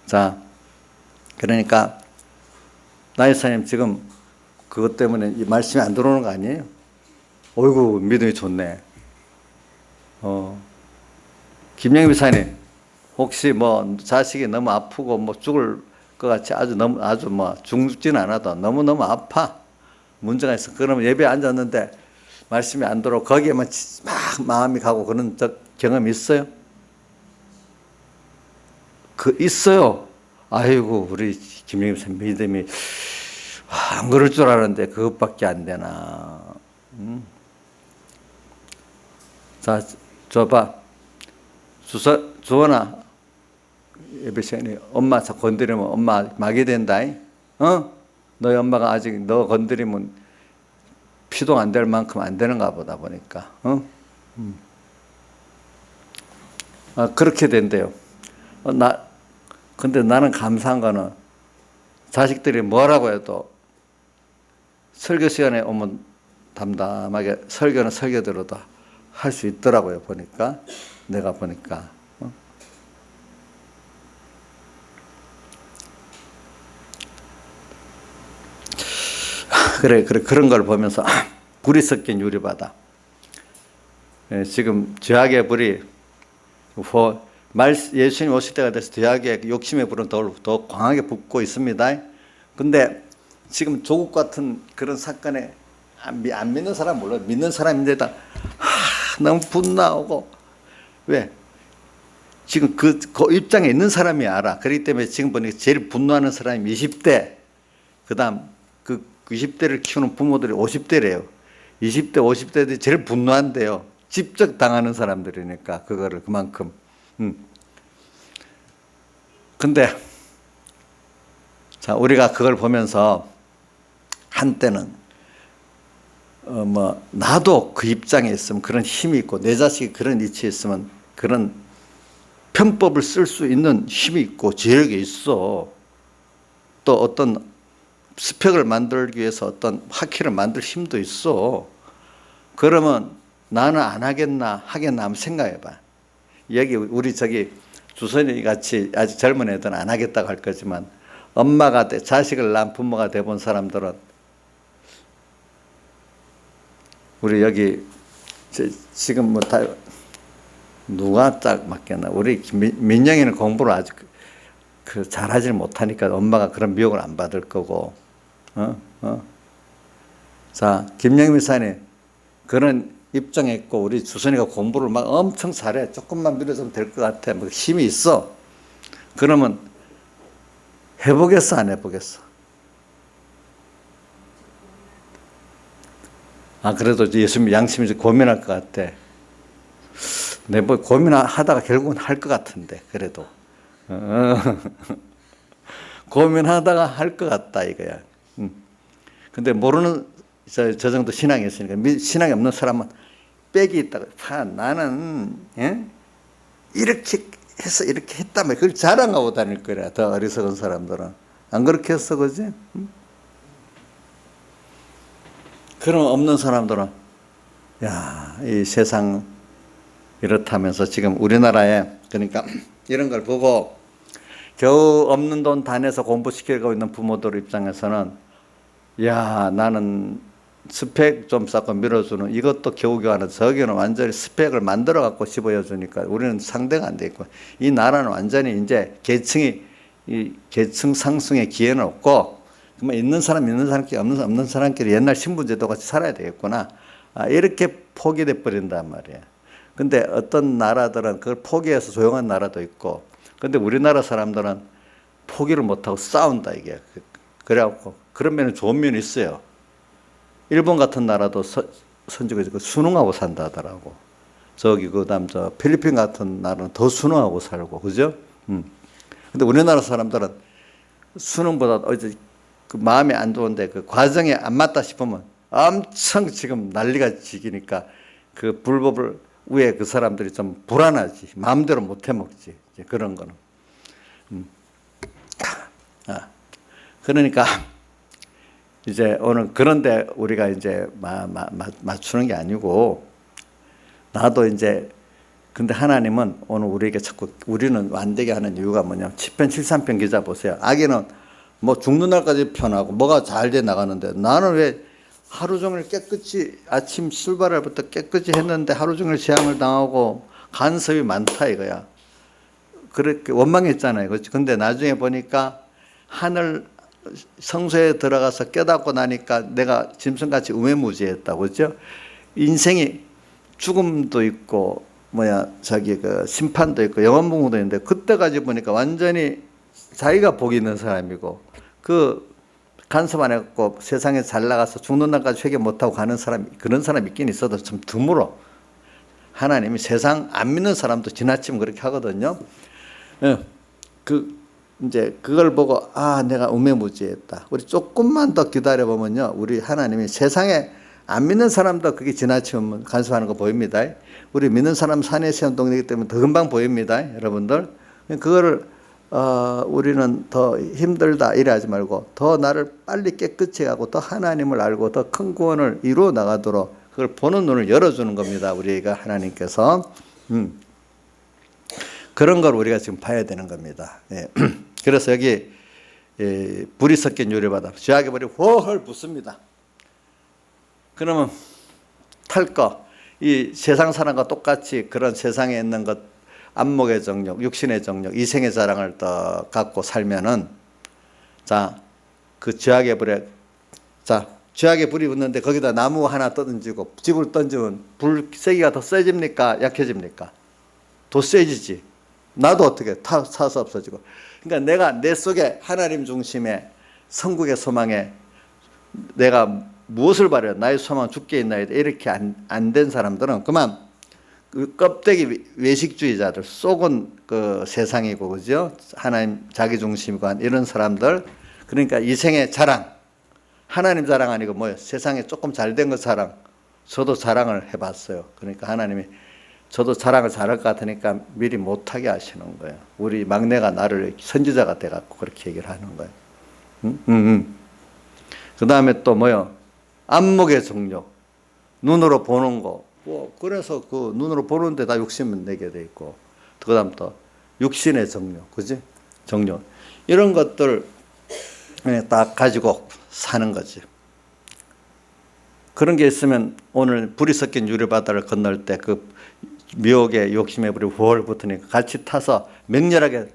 자, 그러니까 나이사님 지금 그것 때문에 이 말씀이 안 들어오는 거 아니에요? 어이구, 믿음이 좋네. 김영희 비사님, 혹시 뭐 자식이 너무 아프고 뭐 죽을 것 같이 아주 뭐 죽지는 않아도 너무너무 아파. 문제가 있어. 그러면 예배에 앉았는데 말씀이 안 들어오고 거기에만 막 마음이 가고 그런 경험이 있어요? 있어요. 아이고, 우리 김영희 비사님 믿음이 안 그럴 줄 알았는데 그것밖에 안 되나. 자, 줘봐. 주원아, 예배 시간에 엄마 건드리면 엄마 막이 된다. 너희 엄마가 아직 너 건드리면 피동 안 될 만큼 안 되는가 보다 보니까. 그렇게 된대요. 근데 나는 감사한 거는 자식들이 뭐라고 해도 설교 시간에 오면 담담하게 설교는 설교대로 다 할 수 있더라고요. 보니까. 내가 보니까. 그런 걸 보면서 불이 섞인 유리바다. 지금 죄악의 불이 예수님 오실 때가 돼서 죄악의 욕심의 불은 더 강하게 붙고 있습니다. 근데 지금 조국 같은 그런 사건에 안 믿는 사람 몰라요. 믿는 사람인데다 너무 분노하고, 왜? 지금 그 입장에 있는 사람이 알아. 그렇기 때문에 지금 보니까 제일 분노하는 사람이 20대, 그 다음 그 20대를 키우는 부모들이 50대래요. 20대, 50대들이 제일 분노한대요. 직접 당하는 사람들이니까, 그거를 그만큼. 근데, 자, 우리가 그걸 보면서 한때는, 나도 그 입장에 있으면 그런 힘이 있고, 내 자식이 그런 위치에 있으면 그런 편법을 쓸 수 있는 힘이 있고, 지혜력이 있어. 또 어떤 스펙을 만들기 위해서 어떤 화키를 만들 힘도 있어. 그러면 나는 안 하겠나, 하겠나 한번 생각해봐. 여기 우리 주선이 같이 아직 젊은 애들은 안 하겠다고 할 거지만, 엄마가 자식을 낳은 부모가 돼본 사람들은, 우리 여기 지금 다 누가 딱 맞겠나? 우리 민영이는 공부를 아직 잘하지 못하니까 엄마가 그런 미혹을 안 받을 거고, 자, 김영미 목사님 그런 입장에 있고, 우리 주선이가 공부를 막 엄청 잘해. 조금만 밀어주면 될 것 같아. 뭐 힘이 있어. 그러면 해보겠어, 안 해보겠어? 그래도 예수님 양심이 고민할 것 같아. 뭐 고민하다가 결국은 할 것 같은데, 그래도. 고민하다가 할 것 같다, 이거야. 근데 모르는, 저 정도 신앙이 있으니까, 신앙이 없는 사람은 빽이 있다고. 나는, 이렇게 해서 이렇게 했다며. 그걸 자랑하고 다닐 거야, 더 어리석은 사람들은. 안 그렇게 했어, 그지? 그럼 없는 사람들은, 야, 이 세상 이렇다면서 지금 우리나라에, 그러니까 이런 걸 보고 겨우 없는 돈 다 내서 공부시키고 있는 부모들 입장에서는, 야, 나는 스펙 좀 쌓고 밀어주는, 이것도 겨우겨우 하는, 저기는 완전히 스펙을 만들어 갖고 집어여주니까 우리는 상대가 안 돼 있고, 이 나라는 완전히 이제 계층 상승의 기회는 없고, 그러면 있는 사람끼리 없는 사람끼리 옛날 신분제도 같이 살아야 되겠구나. 이렇게 포기돼 버린단 말이에요. 근데 어떤 나라들은 그걸 포기해서 조용한 나라도 있고, 근데 우리나라 사람들은 포기를 못하고 싸운다, 이게. 그래갖고 그런 면은 좋은 면이 있어요. 일본 같은 나라도 선지가 순응하고 산다 하더라고. 그다음 필리핀 같은 나라는 더 순응하고 살고, 그죠? 근데 우리나라 사람들은 수능보다 그 마음이 안 좋은데 그 과정에 안 맞다 싶으면 엄청 지금 난리가 지기니까, 그 불법을 위에 그 사람들이 좀 불안하지. 마음대로 못 해먹지. 이제 그런 거는. 그러니까 이제 오늘 그런데 우리가 이제 맞추는 게 아니고, 나도 이제, 근데 하나님은 오늘 우리에게 자꾸, 우리는 안 되게 하는 이유가 뭐냐면, 10편 73편 기자 보세요. 아기는 뭐 죽는 날까지 편하고 뭐가 잘 돼 나가는데, 나는 왜 하루 종일 깨끗이 아침 출발할부터 깨끗이 했는데 하루 종일 재앙을 당하고 간섭이 많다, 이거야. 그렇게 원망했잖아요. 그렇지? 근데 나중에 보니까 하늘 성소에 들어가서 깨닫고 나니까 내가 짐승같이 우매무지했다고, 그죠? 인생이 죽음도 있고, 그 심판도 있고, 영원붕어도 있는데, 그때까지 보니까 완전히 자기가 복이 있는 사람이고, 그 간섭 안 해갖고 세상에 잘 나가서 죽는 날까지 회개 못하고 가는 사람이, 그런 사람이 있긴 있어도 좀 드물어. 하나님이 세상 안 믿는 사람도 지나치면 그렇게 하거든요. 이제 그걸 보고, 내가 우매무지했다. 우리 조금만 더 기다려보면요, 우리 하나님이 세상에 안 믿는 사람도 그게 지나치면 간섭하는 거 보입니다. 우리 믿는 사람 산에 세운 동네이기 때문에 더 금방 보입니다, 여러분들. 그거를 우리는 더 힘들다 이래 하지 말고, 더 나를 빨리 깨끗이 하고 더 하나님을 알고 더 큰 구원을 이루어 나가도록 그걸 보는 눈을 열어주는 겁니다, 우리가. 하나님께서. 그런 걸 우리가 지금 봐야 되는 겁니다. 예. 그래서 여기 불이 섞인 유리바다, 죄악의 불이 훨훨 붙습니다. 그러면 탈 거, 이 세상 사람과 똑같이 그런 세상에 있는 것, 안목의 정욕, 육신의 정욕, 이생의 자랑을 더 갖고 살면은, 자, 그 죄악의 불에, 자, 죄악의 불이 붙는데 거기다 나무 하나 떠던지고 집을 던지면 불 세기가 더 세집니까? 약해집니까? 더 세지지. 나도 어떻게 타서 없어지고. 그러니까 내가 내 속에 하나님 중심의 성국의 소망에 내가 무엇을 바래요? 나의 소망 죽게 있나이다. 이렇게 안 된 사람들은 그만 그 껍데기 외식주의자들, 속은 그 세상이고, 그죠? 하나님 자기 중심이고 한 이런 사람들. 그러니까 이생의 자랑, 하나님 자랑 아니고 뭐예요? 세상에 조금 잘 된 것 자랑. 저도 자랑을 해봤어요. 그러니까 하나님이 저도 자랑을 잘할 것 같으니까 미리 못하게 하시는 거예요. 우리 막내가 나를 선지자가 돼갖고 그렇게 얘기를 하는 거예요. 그 다음에 또 뭐요? 안목의 정욕, 눈으로 보는 거. 뭐 그래서 그 눈으로 보는데 다 욕심은 내게 돼 있고, 그 다음 또 육신의 정욕, 그지? 정욕 이런 것들 딱 가지고 사는 거지. 그런 게 있으면 오늘 불이 섞인 유리바다를 건널 때 그 미혹의 욕심의 불이 훨 붙으니까 같이 타서 맹렬하게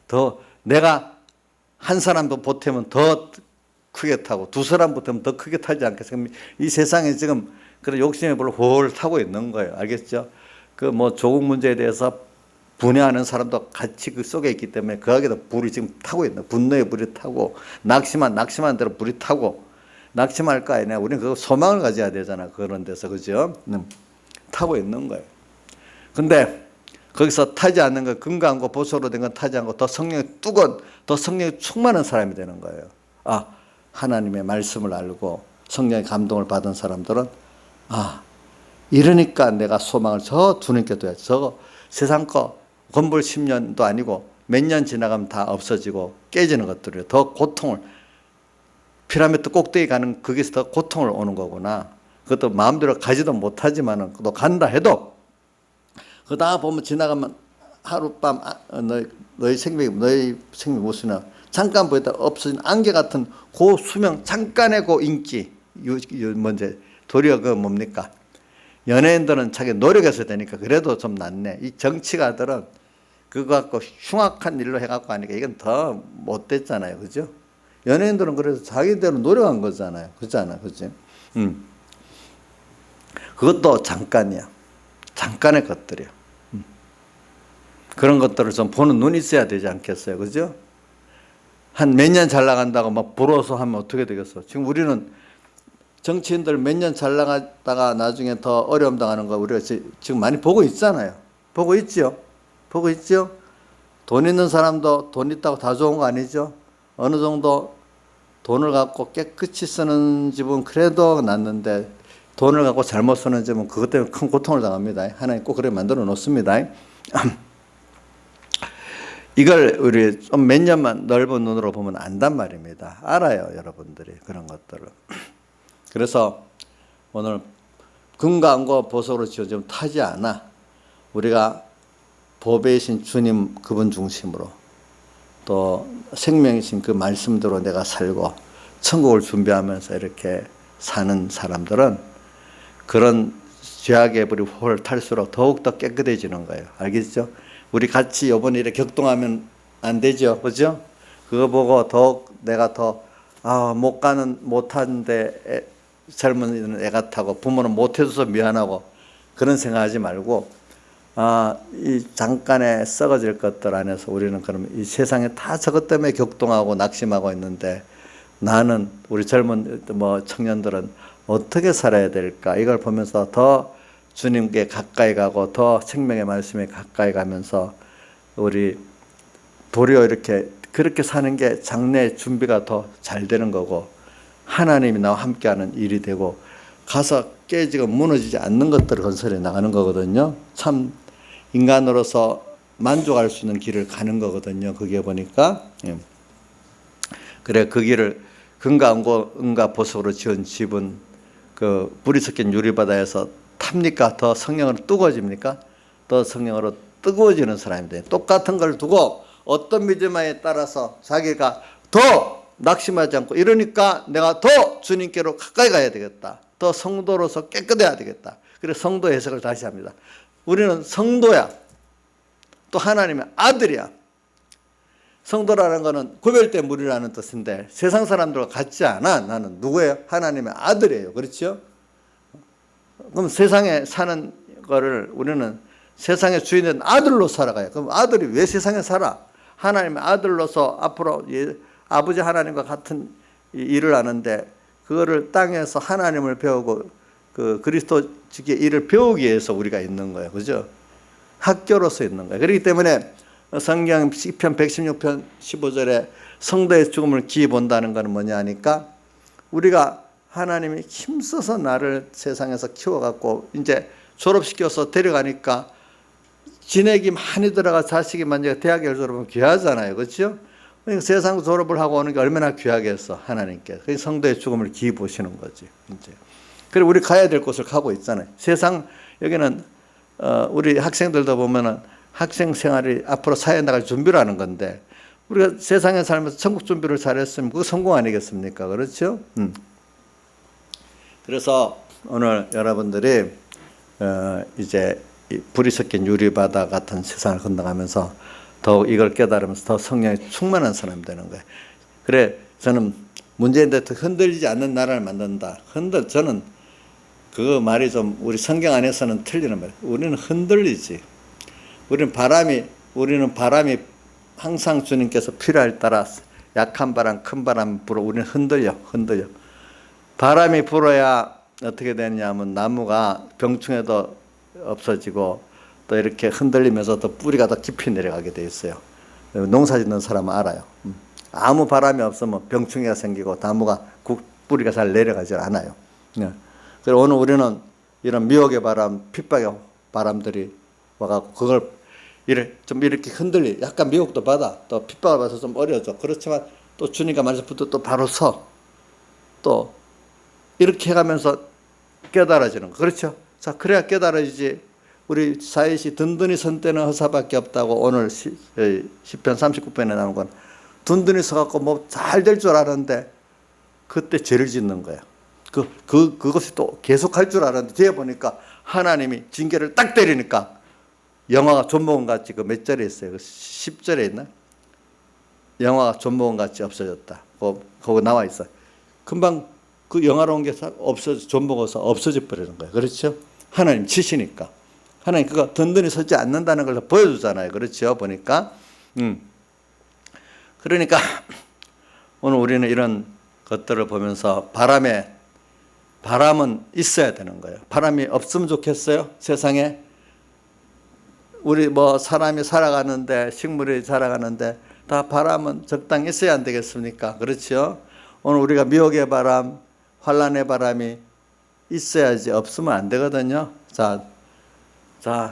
더, 내가 한 사람도 보태면 더 크게 타고 두 사람 보태면 더 크게 타지 않겠습니까? 이 세상에 지금 그런 욕심의 불을 훨 타고 있는 거예요. 알겠죠? 그 뭐 조국 문제에 대해서 분해하는 사람도 같이 그 속에 있기 때문에 거기에도 불이 지금 타고 있는, 분노의 불이 타고, 낙심한 대로 불이 타고, 낙심할 거 아니냐. 우리는 그 소망을 가져야 되잖아. 그런 데서, 그죠? 타고 있는 거예요. 근데 거기서 타지 않는 거, 금강고 보소로 된 건 타지 않고 더 성령이 뜨거운, 더 성령이 충만한 사람이 되는 거예요. 아, 하나님의 말씀을 알고 성령의 감동을 받은 사람들은, 아, 이러니까 내가 소망을 저 주님께 둬야지. 저거 세상 거 건불 10년도 아니고 몇 년 지나가면 다 없어지고 깨지는 것들이에요. 더 고통을, 피라미드 꼭대기 가는 거기서 더 고통을 오는 거구나. 그것도 마음대로 가지도 못하지만은 또 간다 해도 그러다 보면 지나가면 하룻밤 너희 생명이 무엇이나 잠깐 보였다 없어진 안개 같은 그 수명, 잠깐의 그 인기, 먼저 도리어 그 뭡니까? 연예인들은 자기 노력해서 되니까 그래도 좀 낫네. 이 정치가들은 그거 갖고 흉악한 일로 해갖고 하니까 이건 더 못됐잖아요. 그죠? 연예인들은 그래서 자기대로 노력한 거잖아요. 그렇잖아. 그지? 그것도 잠깐이야. 잠깐의 것들이야. 그런 것들을 좀 보는 눈이 있어야 되지 않겠어요? 그죠? 한 몇 년 잘 나간다고 막 부러워서 하면 어떻게 되겠어? 지금 우리는 정치인들 몇 년 잘 나갔다가 나중에 더 어려움 당하는 거 우리가 지금 많이 보고 있잖아요. 보고 있죠? 보고 있죠? 돈 있는 사람도 돈 있다고 다 좋은 거 아니죠? 어느 정도 돈을 갖고 깨끗이 쓰는 집은 그래도 낫는데 돈을 갖고 잘못 쓰는 집은 그것 때문에 큰 고통을 당합니다. 하나님 꼭 그렇게 만들어 놓습니다. 이걸 우리 좀 몇 년만 넓은 눈으로 보면 안단 말입니다. 알아요, 여러분들이 그런 것들을. 그래서 오늘 금강과 보석으로 지어지면 타지 않아. 우리가 보배이신 주님 그분 중심으로 또 생명이신 그 말씀대로 내가 살고 천국을 준비하면서 이렇게 사는 사람들은 그런 죄악의 불이 홀 탈수록 더욱더 깨끗해지는 거예요. 알겠죠? 우리 같이 이번에 이렇게 격동하면 안 되죠. 그죠? 그거 보고 더욱 내가 더, 못하는데 젊은 애가 타고 부모는 못해줘서 미안하고 그런 생각하지 말고, 이 잠깐에 썩어질 것들 안에서 우리는 그러면 이 세상에 다 저것 때문에 격동하고 낙심하고 있는데 나는 우리 젊은 청년들은 어떻게 살아야 될까? 이걸 보면서 더 주님께 가까이 가고 더 생명의 말씀에 가까이 가면서 우리 도리어 이렇게 그렇게 사는 게 장래 준비가 더 잘 되는 거고 하나님이 나와 함께하는 일이 되고 가서 깨지고 무너지지 않는 것들을 건설해 나가는 거거든요. 참 인간으로서 만족할 수 있는 길을 가는 거거든요. 그게 보니까. 그래 그 길을 은과 보석으로 지은 집은 그 불이 섞인 유리바다에서 탑니까? 더 성령으로 뜨거워집니까? 더 성령으로 뜨거워지는 사람이 돼. 똑같은 걸 두고 어떤 믿음에 따라서 자기가 더 낙심하지 않고 이러니까 내가 더 주님께로 가까이 가야 되겠다. 더 성도로서 깨끗해야 되겠다. 그래서 성도 해석을 다시 합니다. 우리는 성도야. 또 하나님의 아들이야. 성도라는 것은 구별된 무리라는 뜻인데 세상 사람들과 같지 않아. 나는 누구예요? 하나님의 아들이에요. 그렇죠? 그럼 세상에 사는 거를 우리는 세상의 주인은 아들로 살아가요. 그럼 아들이 왜 세상에 살아? 하나님의 아들로서 앞으로 아버지 하나님과 같은 일을 하는데 그거를 땅에서 하나님을 배우고 그 그리스도직의 일을 배우기 위해서 우리가 있는 거예요. 그죠? 학교로서 있는 거예요. 그렇기 때문에 성경 시편 116편 15절에 성도의 죽음을 기이 본다는 것은 뭐냐 하니까 우리가 하나님이 힘써서 나를 세상에서 키워갖고 이제 졸업시켜서 데려가니까 진액이 많이 들어가 자식이 만약에 대학을 졸업하면 귀하잖아요. 그렇죠? 그러니까 세상 졸업을 하고 오는 게 얼마나 귀하겠어, 하나님께. 그 성도의 죽음을 기이 보시는 거지. 이제. 그리고 우리 가야 될 곳을 가고 있잖아요. 세상, 여기는, 우리 학생들도 보면은 학생 생활이 앞으로 사회에 나갈 준비를 하는 건데, 우리가 세상에 살면서 천국 준비를 잘했으면 그거 성공 아니겠습니까? 그렇죠? 그래서 오늘 여러분들이, 이제 불이 섞인 유리바다 같은 세상을 건너가면서 더욱 이걸 깨달으면서 더 성령이 충만한 사람이 되는 거예요. 그래, 저는 문재인 대통령 흔들리지 않는 나라를 만든다. 저는 그 말이 좀 우리 성경 안에서는 틀리는 말이에요. 우리는 흔들리지. 우리는 바람이 항상 주님께서 필요할 따라 약한 바람, 큰 바람 불어 우리는 흔들려. 바람이 불어야 어떻게 되느냐 하면 나무가 병충해도 없어지고 또 이렇게 흔들리면서 또 뿌리가 더 깊이 내려가게 돼 있어요. 농사 짓는 사람은 알아요. 아무 바람이 없으면 병충해가 생기고 나무가 뿌리가 잘 내려가지 않아요. 그래서 오늘 우리는 이런 미혹의 바람, 핍박의 바람들이 와갖고 그걸 좀 이렇게 흔들리, 약간 미혹도 받아, 또 핍박을 받아서 좀 어려져. 그렇지만 또 주님과 만져붙어 또 바로 서. 또 이렇게 해가면서 깨달아지는 거. 그렇죠? 자, 그래야 깨달아지지. 우리 사이시 든든히 선 때는 허사밖에 없다고 오늘 시편 39편에 나오는 건 든든히 서갖고 뭐 잘 될 줄 알았는데 그때 죄를 짓는 거야. 그것이 또 계속 할 줄 알았는데 뒤에 보니까 하나님이 징계를 딱 때리니까 영화가 존모건 같이 그 몇 절에 있어요. 그 10절에 있나? 영화가 존모건 같이 없어졌다. 거기 나와 있어. 금방 그 영화로운 게 존모가서 없어져 버리는 거예요. 그렇죠? 하나님 치시니까. 하나님 그거 든든히 서지 않는다는 걸 보여주잖아요. 그렇죠? 보니까. 그러니까 오늘 우리는 이런 것들을 보면서 바람은 있어야 되는 거예요. 바람이 없으면 좋겠어요? 세상에? 우리 뭐 사람이 살아가는데 식물이 자라가는데 다 바람은 적당히 있어야 안 되겠습니까? 그렇죠? 오늘 우리가 미혹의 바람, 환란의 바람이 있어야지 없으면 안 되거든요. 자,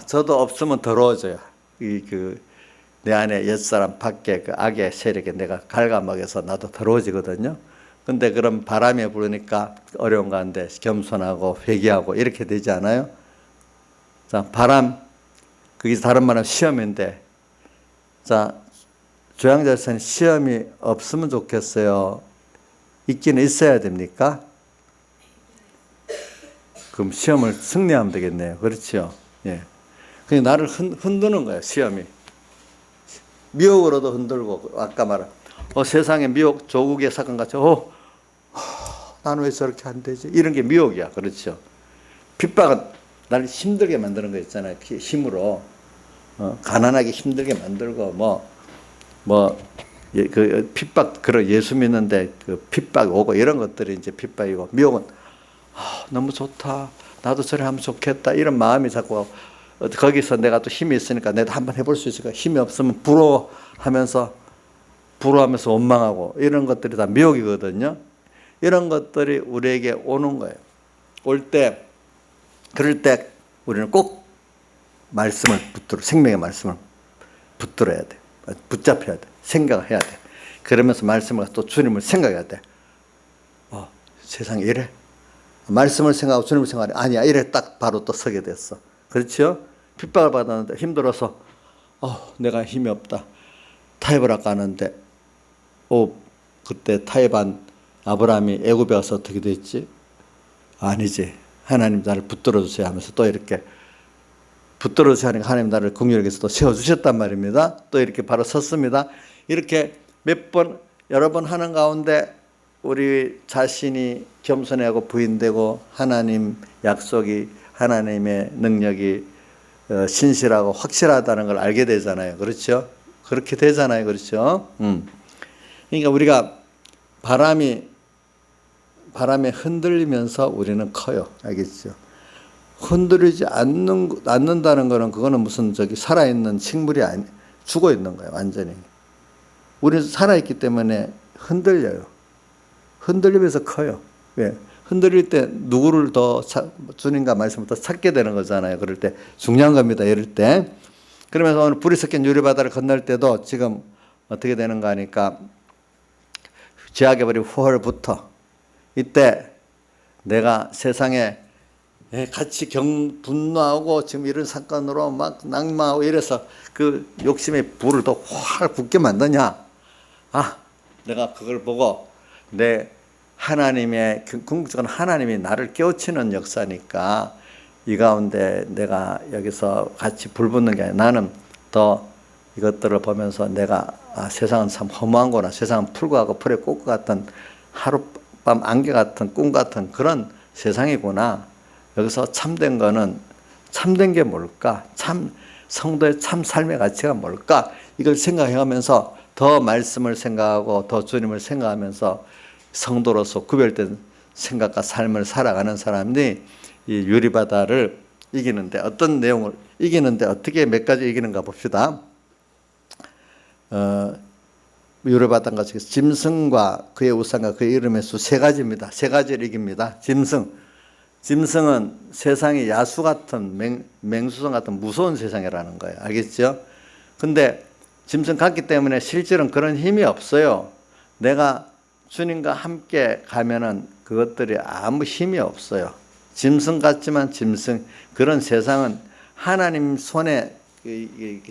저도 없으면 더러워져요. 내 안에 옛사람 밖에 그 악의 세력에 내가 갉아먹여서 나도 더러워지거든요. 근데 그런 바람이 부르니까 어려운 가운데 겸손하고 회개하고 이렇게 되지 않아요? 자, 바람, 그게 다른 말은 시험인데, 자, 조양자에서는 시험이 없으면 좋겠어요? 있기는 있어야 됩니까? 그럼 시험을 승리하면 되겠네요. 그렇죠? 예. 그냥 나를 흔드는 거예요, 시험이. 미혹으로도 흔들고, 아까 말한, 세상에 미혹, 조국의 사건 같이, 나는 왜 저렇게 안 되지? 이런 게 미혹이야. 그렇죠? 핍박은 나를 힘들게 만드는 거 있잖아요. 힘으로. 가난하게 힘들게 만들고, 핍박, 예수 믿는데 그 핍박이 오고 이런 것들이 이제 핍박이고, 미혹은, 너무 좋다. 나도 저래 하면 좋겠다. 이런 마음이 자꾸, 거기서 내가 또 힘이 있으니까 내가 한번 해볼 수 있을까? 힘이 없으면 부러워하면서 원망하고 이런 것들이 다 미혹이거든요. 이런 것들이 우리에게 오는 거예요. 그럴 때 우리는 꼭 생명의 말씀을 붙들어야 돼. 붙잡혀야 돼. 생각을 해야 돼. 그러면서 말씀을 또 주님을 생각해야 돼. 세상에 이래? 말씀을 생각하고 주님을 생각하니 아니야. 이래 딱 바로 또 서게 됐어. 그렇죠? 핍박을 받았는데 힘들어서 내가 힘이 없다. 타협을 할까 하는데 그때 타협한 아브라함이 애굽에 와서 어떻게 됐지? 아니지. 하나님 나를 붙들어 주세요 하면서 또 이렇게 붙들어 주세요 하니까 하나님 나를 긍휼하게 또 세워주셨단 말입니다. 또 이렇게 바로 섰습니다. 이렇게 몇 번, 여러 번 하는 가운데 우리 자신이 겸손하고 부인되고 하나님 약속이, 하나님의 능력이 신실하고 확실하다는 걸 알게 되잖아요. 그렇죠? 그렇게 되잖아요. 그렇죠? 그러니까 우리가 바람에 흔들리면서 우리는 커요. 알겠죠? 흔들리지 않는다는 거는 그거는 무슨 살아있는 식물이 죽어 있는 거예요. 완전히. 우리는 살아있기 때문에 흔들려요. 흔들리면서 커요. 왜? 흔들릴 때 누구를 더 주님과 말씀을 더 찾게 되는 거잖아요. 그럴 때 중요한 겁니다. 이럴 때. 그러면서 오늘 불이 섞인 유리바다를 건널 때도 지금 어떻게 되는가 하니까 죄악의 벌이 후월부터 이때 내가 세상에 같이 분노하고 지금 이런 사건으로 막 낙마하고 이래서 그 욕심의 불을 더 활 붙게 만드냐. 내가 그걸 보고 내 하나님의 궁극적으로 하나님이 나를 깨우치는 역사니까 이 가운데 내가 여기서 같이 불 붙는 게 아니라 나는 더 이것들을 보면서 내가 세상은 참 허무한구나. 세상은 풀과 하고 풀의 꽃과 같은 하룻밤 안개 같은 꿈 같은 그런 세상이구나. 여기서 참된 거는 참된 게 뭘까? 성도의 참 삶의 가치가 뭘까? 이걸 생각해가면서 더 말씀을 생각하고 더 주님을 생각하면서 성도로서 구별된 생각과 삶을 살아가는 사람이 이 유리바다를 이기는데 어떤 내용을 이기는데 어떻게 몇 가지 이기는가 봅시다. 유리바다는 것이 짐승과 그의 우상과 그의 이름의 수 세 가지입니다. 세 가지를 이깁니다. 짐승은 세상이 야수 같은 맹수성 같은 무서운 세상이라는 거예요. 알겠죠? 근데 짐승 같기 때문에 실제로는 그런 힘이 없어요. 내가 주님과 함께 가면은 그것들이 아무 힘이 없어요. 짐승 같지만 그런 세상은 하나님 손에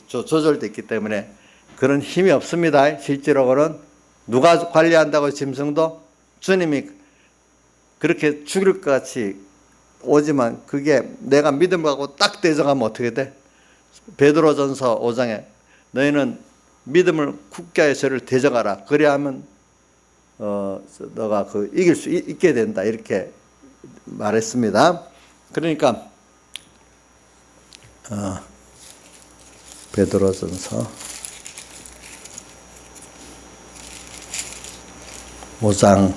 조절됐기 때문에 그런 힘이 없습니다. 실제로는 누가 관리한다고 짐승도 주님이 그렇게 죽일 것 같이 오지만 그게 내가 믿음을 갖고 딱 대적하면 어떻게 돼? 베드로전서 5장에 너희는 믿음을 굳게 하여 저를 대적하라. 그래야 하면 너가 이길 수 있게 된다. 이렇게 말했습니다. 그러니까 베드로전서 5장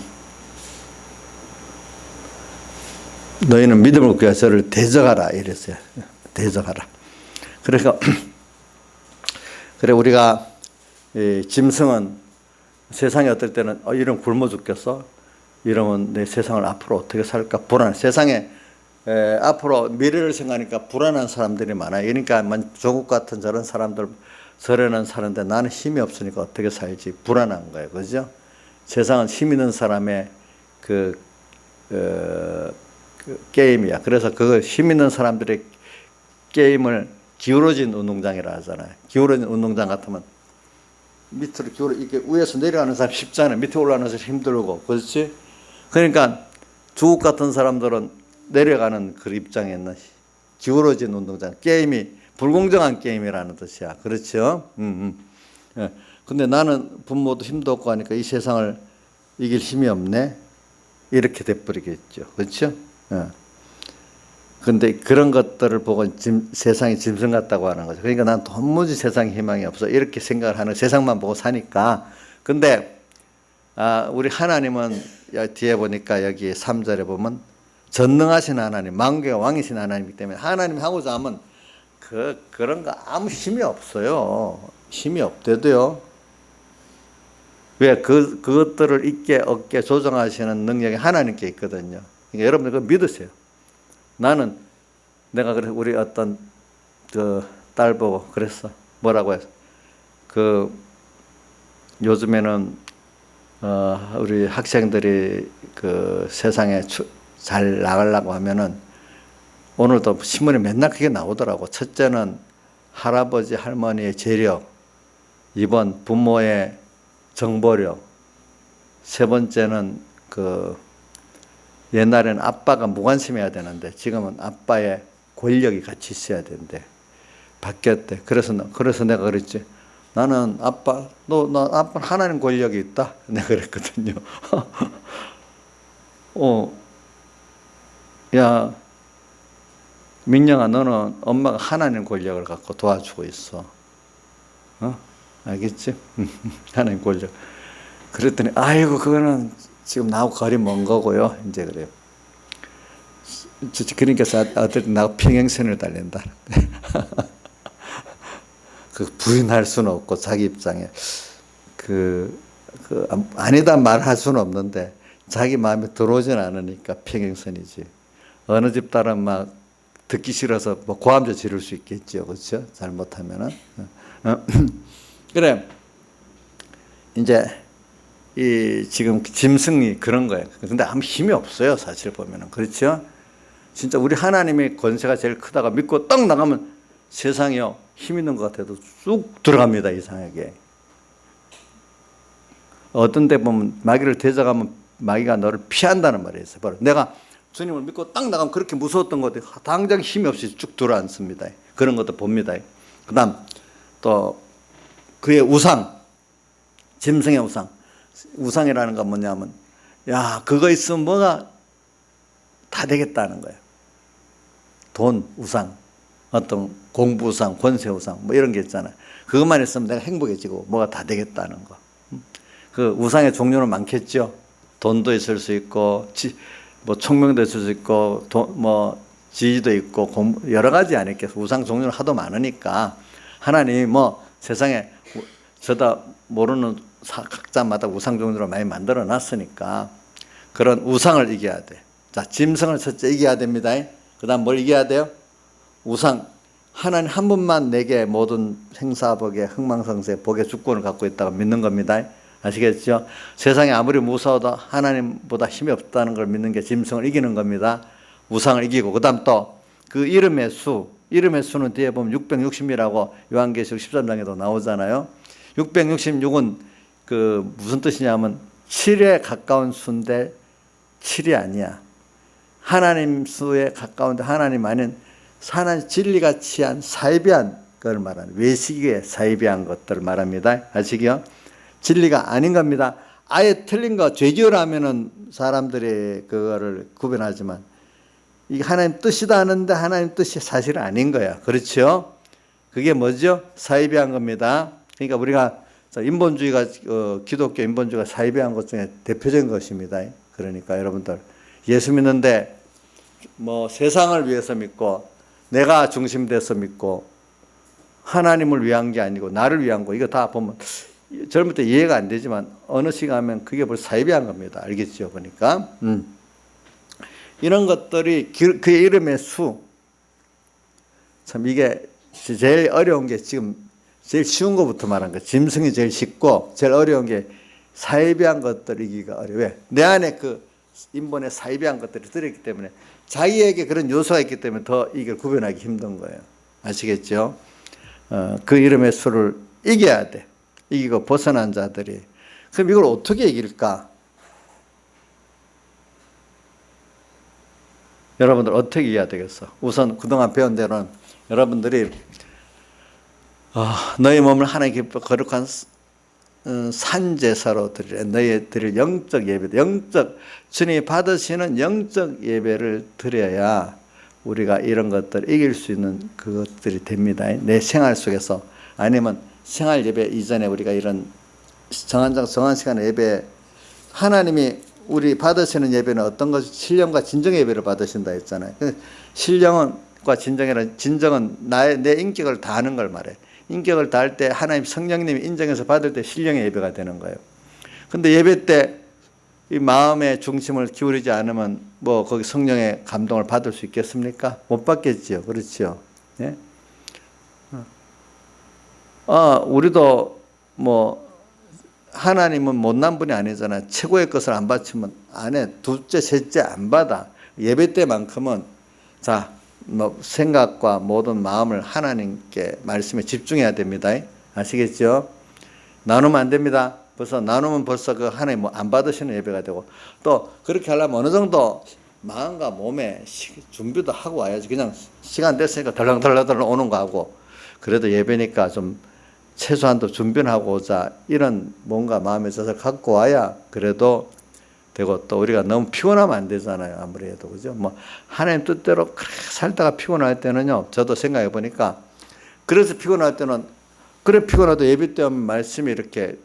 너희는 믿음을 굳게 하여 저를 대적하라. 이랬어요. 대적하라. 그러니까 그래 우리가 짐승은 세상에 어떨 때는 이러면 굶어 죽겠어? 이러면 내 세상을 앞으로 어떻게 살까? 불안해. 세상에 앞으로 미래를 생각하니까 불안한 사람들이 많아요. 그러니까 조국 같은 저런 사람들 저래는 사는데 나는 힘이 없으니까 어떻게 살지? 불안한 거예요. 그죠? 세상은 힘 있는 사람의 그 게임이야. 그래서 그걸 힘 있는 사람들의 게임을 기울어진 운동장이라 하잖아요. 기울어진 운동장 같으면 밑으로 기울어 이렇게 위에서 내려가는 사람 쉽잖아요. 밑에 올라가는 사람 힘들고. 그렇지? 그러니까 주국 같은 사람들은 내려가는 그 입장에 있는 기울어진 운동장. 게임이 불공정한 게임이라는 뜻이야. 그렇죠? 근데 나는 부모도 힘도 없고 하니까 이 세상을 이길 힘이 없네. 이렇게 돼버리겠죠. 그렇죠? 근데 그런 것들을 보고 세상이 짐승 같다고 하는 거죠. 그러니까 난 도무지 세상에 희망이 없어. 이렇게 생각을 하는 세상만 보고 사니까. 근데 우리 하나님은 뒤에 보니까 여기 3절에 보면 전능하신 하나님, 만국의 왕이신 하나님이기 때문에 하나님이 하고자 하면 그런 거 아무 힘이 없어요. 힘이 없대도요. 왜? 그것들을 있게 없게 조정하시는 능력이 하나님께 있거든요. 그러니까 여러분들 그거 믿으세요. 나는 내가 그래 우리 어떤 그 딸 보고 그랬어. 뭐라고 해서 요즘에는 우리 학생들이 그 세상에 잘 나가려고 하면은 오늘도 신문에 맨날 그게 나오더라고. 첫째는 할아버지 할머니의 재력, 2번 부모의 정보력, 세 번째는 그 옛날에는 아빠가 무관심해야 되는데 지금은 아빠의 권력이 같이 있어야 된대. 바뀌었대. 그래서 내가 그랬지. 나는 아빠, 나 아빠 하나님 권력이 있다. 내가 그랬거든요. 야, 민영아, 너는 엄마가 하나님 권력을 갖고 도와주고 있어. 알겠지? 하나님 권력. 그랬더니, 아이고, 그거는 지금 나하고 거리 먼 거고요. 이제 그래요. 그러니까 아들 나하고 평행선을 달린다. 그 부인할 수는 없고, 자기 입장에. 아니다 말할 수는 없는데, 자기 마음에 들어오진 않으니까 평행선이지. 어느 집 딸은 막 듣기 싫어서 뭐 고함도 지를 수 있겠죠. 그렇죠? 잘못하면은. 그래. 이제 지금 짐승이 그런 거예요. 근데 아무 힘이 없어요. 사실 보면은. 그렇죠? 진짜 우리 하나님의 권세가 제일 크다가 믿고 딱 나가면 세상이요. 힘 있는 것 같아도 쑥 들어갑니다. 이상하게. 어떤 데 보면 마귀를 대적하면 마귀가 너를 피한다는 말이 있어요. 바로 내가 주님을 믿고 딱 나가면 그렇게 무서웠던 것들이 당장 힘이 없이 쭉 들어앉습니다. 그런 것도 봅니다. 그 다음 또 그의 우상, 짐승의 우상. 우상이라는 건 뭐냐면, 야, 그거 있으면 뭐가 다 되겠다는 거예요. 돈, 우상, 어떤 공부 우상, 권세 우상, 뭐 이런 게 있잖아요. 그것만 있으면 내가 행복해지고 뭐가 다 되겠다는 거. 그 우상의 종류는 많겠죠. 돈도 있을 수 있고, 뭐 총명도 있을 수 있고, 뭐 지위도 있고, 여러 가지 아니겠어. 우상 종류는 하도 많으니까 하나님이 뭐 세상에 저다 모르는 각자마다 우상 종류를 많이 만들어 놨으니까 그런 우상을 이겨야 돼. 자, 짐승을 첫째 이겨야 됩니다. 그 다음 뭘 이겨야 돼요? 우상. 하나님 한 분만 내게 모든 생사복에 흥망성쇠 복의 주권을 갖고 있다고 믿는 겁니다. 아시겠죠? 세상에 아무리 무서워도 하나님보다 힘이 없다는 걸 믿는 게 짐승을 이기는 겁니다. 우상을 이기고. 그 다음 또 그 이름의 수는 뒤에 보면 660이라고 요한계시록 13장에도 나오잖아요. 666은 그 무슨 뜻이냐면 7에 가까운 수인데 7이 아니야. 하나님 수에 가까운데 하나님 아닌 하나님 진리가 취한 사이비한 걸 말하는 외식의 사이비한 것들을 말합니다. 아시기요? 진리가 아닌 겁니다. 아예 틀린 거 죄지으라면은 사람들이 그거를 구별하지만 이게 하나님 뜻이다 하는데 하나님 뜻이 사실 아닌 거야. 그렇죠? 그게 뭐죠? 사이비한 겁니다. 그러니까 우리가 인본주의가 기독교 인본주의가 사이비한 것 중에 대표적인 것입니다. 그러니까 여러분들 예수 믿는데 뭐 세상을 위해서 믿고 내가 중심돼서 믿고 하나님을 위한 게 아니고 나를 위한 거 이거 다 보면 젊을 때 이해가 안 되지만 어느 시간 하면 그게 벌써 사이비한 겁니다. 알겠죠? 보니까 이런 것들이 그의 이름의 수. 참 이게 제일 어려운 게 지금 제일 쉬운 것부터 말한 거. 짐승이 제일 쉽고 제일 어려운 게 사이비한 것들 이기가 어려워. 왜? 내 안에 그 인본의 사이비한 것들이 들어있기 때문에 자기에게 그런 요소가 있기 때문에 더 이걸 구별하기 힘든 거예요. 아시겠죠? 그 이름의 수를 이겨야 돼. 이기고 벗어난 자들이. 그럼 이걸 어떻게 이길까? 여러분들 어떻게 이겨야 되겠어? 우선 그동안 배운 대로는 여러분들이 너희 몸을 하나님께 거룩한 산제사로 드리래. 너희 드릴 영적 예배, 주님이 받으시는 영적 예배를 드려야 우리가 이런 것들을 이길 수 있는 그것들이 됩니다. 내 생활 속에서. 아니면 생활 예배 이전에 우리가 이런 정한 시간에 예배, 하나님이 우리 받으시는 예배는 어떤 것이 신령과 진정의 예배를 받으신다 했잖아요. 신령과 진정은 내 인격을 다하는 걸 말해. 인격을 다할 때 하나님 성령님이 인정해서 받을 때 신령의 예배가 되는 거예요. 근데 예배 때 이 마음의 중심을 기울이지 않으면 뭐 거기 성령의 감동을 받을 수 있겠습니까? 못 받겠지요. 그렇죠. 예? 우리도 뭐 하나님은 못난 분이 아니잖아요. 최고의 것을 안 바치면 안 해. 둘째, 셋째 안 받아. 예배 때만큼은 뭐 생각과 모든 마음을 하나님께 말씀에 집중해야 됩니다. 아시겠죠? 나누면 안 됩니다. 나누면 벌써 그 하나님 안 받으시는 예배가 되고 또 그렇게 하려면 어느 정도 마음과 몸에 준비도 하고 와야지. 그냥 시간 됐으니까 덜렁덜렁 오는 거 하고, 그래도 예배니까 좀 최소한도 준비는 하고 오자, 이런 뭔가 마음의 뜻을 갖고 와야 그래도 되고, 또 우리가 너무 피곤하면 안 되잖아요. 아무리 해도. 그죠? 뭐 하나님 뜻대로 그렇게 살다가 피곤할 때는요, 저도 생각해 보니까, 그래서 피곤할 때는, 그래 피곤해도 예배 때 오면 말씀이 이렇게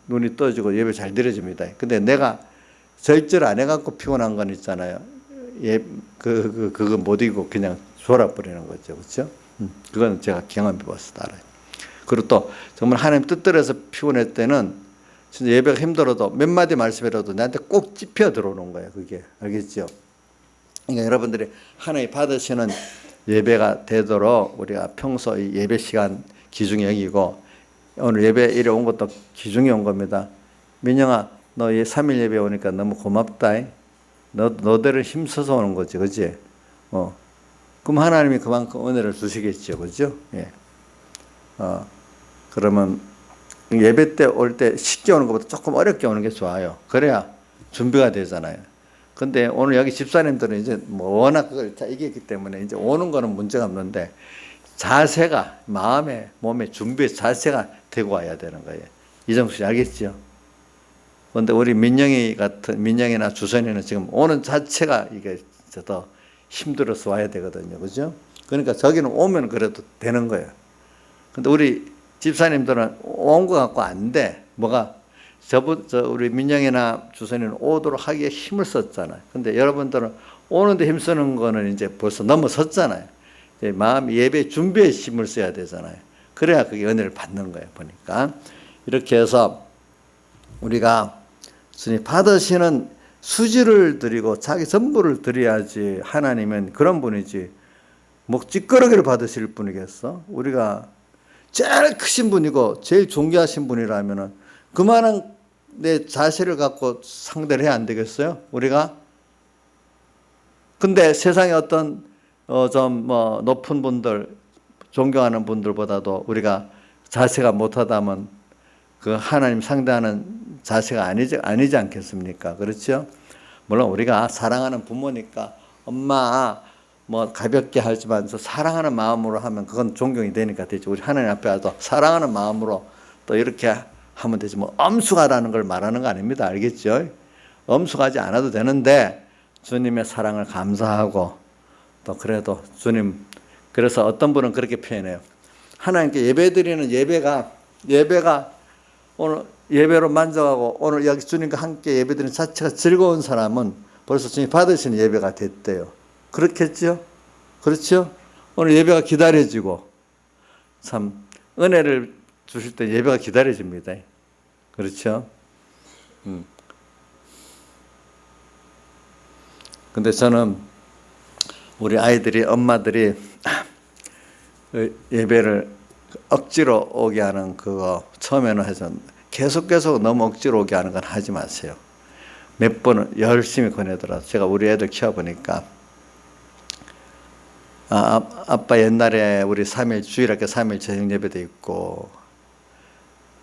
눈이 떠지고 예배 잘 드려집니다. 근데 내가 절제를 안 해갖고 피곤한 건 있잖아요. 그거 못 이기고 그냥 졸아버리는 거죠. 그렇죠? 그건 제가 경험해 봐서 알아요. 그리고 또 정말 하나님 뜻대로 해서 피곤할 때는 진짜 예배가 힘들어도 몇 마디 말씀이라도 나한테 꼭 찝혀 들어오는 거예요. 그게. 알겠죠? 그러니까 여러분들이 하나님 받으시는 예배가 되도록 우리가 평소 이 예배 시간 귀중히 여기고, 오늘 예배 이래 온 것도 귀중히 온 겁니다. 민영아, 너 3일 예배 오니까 너무 고맙다. 너대로 힘써서 오는 거지. 그지? 그럼 하나님이 그만큼 은혜를 주시겠죠. 그죠? 예. 그러면 예배 때 올 때 쉽게 오는 것보다 조금 어렵게 오는 게 좋아요. 그래야 준비가 되잖아요. 근데 오늘 여기 집사님들은 이제 뭐 워낙 그걸 다 이겼기 때문에 이제 오는 거는 문제가 없는데, 자세가, 마음에, 몸에 준비의 자세가 되고 와야 되는 거예요. 이정수 씨 알겠죠? 근데 우리 민영이나 주선이는 지금 오는 자체가 이게 더 힘들어서 와야 되거든요. 그죠? 그러니까 저기는 오면 그래도 되는 거예요. 근데 우리 집사님들은 온 거 갖고 안 돼. 뭐가? 우리 민영이나 주선이는 오도록 하기에 힘을 썼잖아요. 근데 여러분들은 오는데 힘쓰는 거는 이제 벌써 넘어섰잖아요. 이제 마음 예배 준비에 힘을 써야 되잖아요. 그래야 그게 은혜를 받는 거예요. 보니까. 이렇게 해서 우리가 주님 받으시는 수지를 드리고 자기 전부를 드려야지 하나님은 그런 분이지, 뭐 찌꺼러기를 받으실 분이겠어? 우리가 제일 크신 분이고 제일 존귀하신 분이라면은 그만한 내 자세를 갖고 상대를 해야 안 되겠어요? 우리가? 근데 세상에 어떤 좀 뭐 높은 분들, 존경하는 분들보다도 우리가 자세가 못하다면 그 하나님 상대하는 자세가 아니지 않겠습니까? 그렇죠? 물론 우리가 사랑하는 부모니까 엄마 뭐 가볍게 하지만 사랑하는 마음으로 하면 그건 존경이 되니까 되죠. 우리 하나님 앞에 와서 사랑하는 마음으로 또 이렇게 하면 되지. 뭐 엄숙하다는 걸 말하는 거 아닙니다. 알겠죠? 엄숙하지 않아도 되는데 주님의 사랑을 감사하고, 또 그래도 주님, 그래서 어떤 분은 그렇게 표현해요. 하나님께 예배드리는 예배가 오늘 예배로 만족하고 오늘 여기 주님과 함께 예배드리는 자체가 즐거운 사람은 벌써 주님 받으시는 예배가 됐대요. 그렇겠죠? 그렇죠? 오늘 예배가 기다려지고, 참 은혜를 주실 때 예배가 기다려집니다. 그렇죠? 근데 저는 우리 아이들이, 엄마들이 예배를 억지로 오게 하는 그거 처음에는 해서 계속 너무 억지로 오게 하는 건 하지 마세요. 몇 번은 열심히 권해더라도, 제가 우리 애들 키워보니까 아빠 옛날에 우리 주일학교 3일 저녁 예배도 있고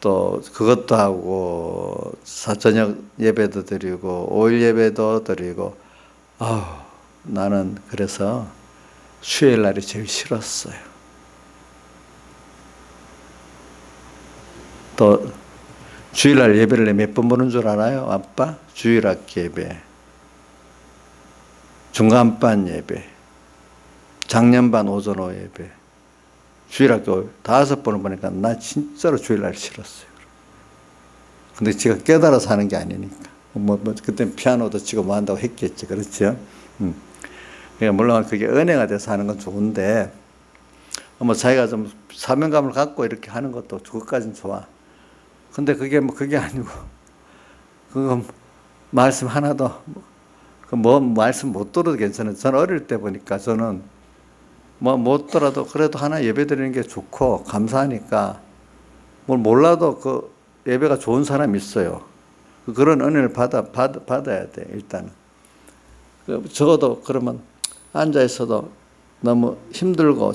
또 그것도 하고 저녁 예배도 드리고 5일 예배도 드리고, 나는 그래서 수요일 날이 제일 싫었어요. 또 주일날 예배를 몇 번 보는 줄 알아요? 아빠? 주일학교 예배, 중간반 예배, 작년반 오전 오후 예배, 주일학교 5번을 보니까 나 진짜로 주일날 싫었어요. 근데 제가 깨달아서 하는 게 아니니까. 그때 피아노도 치고 뭐 한다고 했겠지. 그렇죠? 그러니까 물론 그게 은혜가 돼서 하는 건 좋은데, 뭐 자기가 좀 사명감을 갖고 이렇게 하는 것도 그것까지는 좋아. 근데 그게 아니고, 그거 말씀 하나도, 말씀 못 들어도 괜찮아요. 저는 어릴 때 보니까 저는 못 들어도 그래도 하나 예배 드리는 게 좋고 감사하니까, 뭘 몰라도 그 예배가 좋은 사람이 있어요. 그런 은혜를 받아야 돼, 일단은. 적어도 그러면 앉아있어도 너무 힘들고,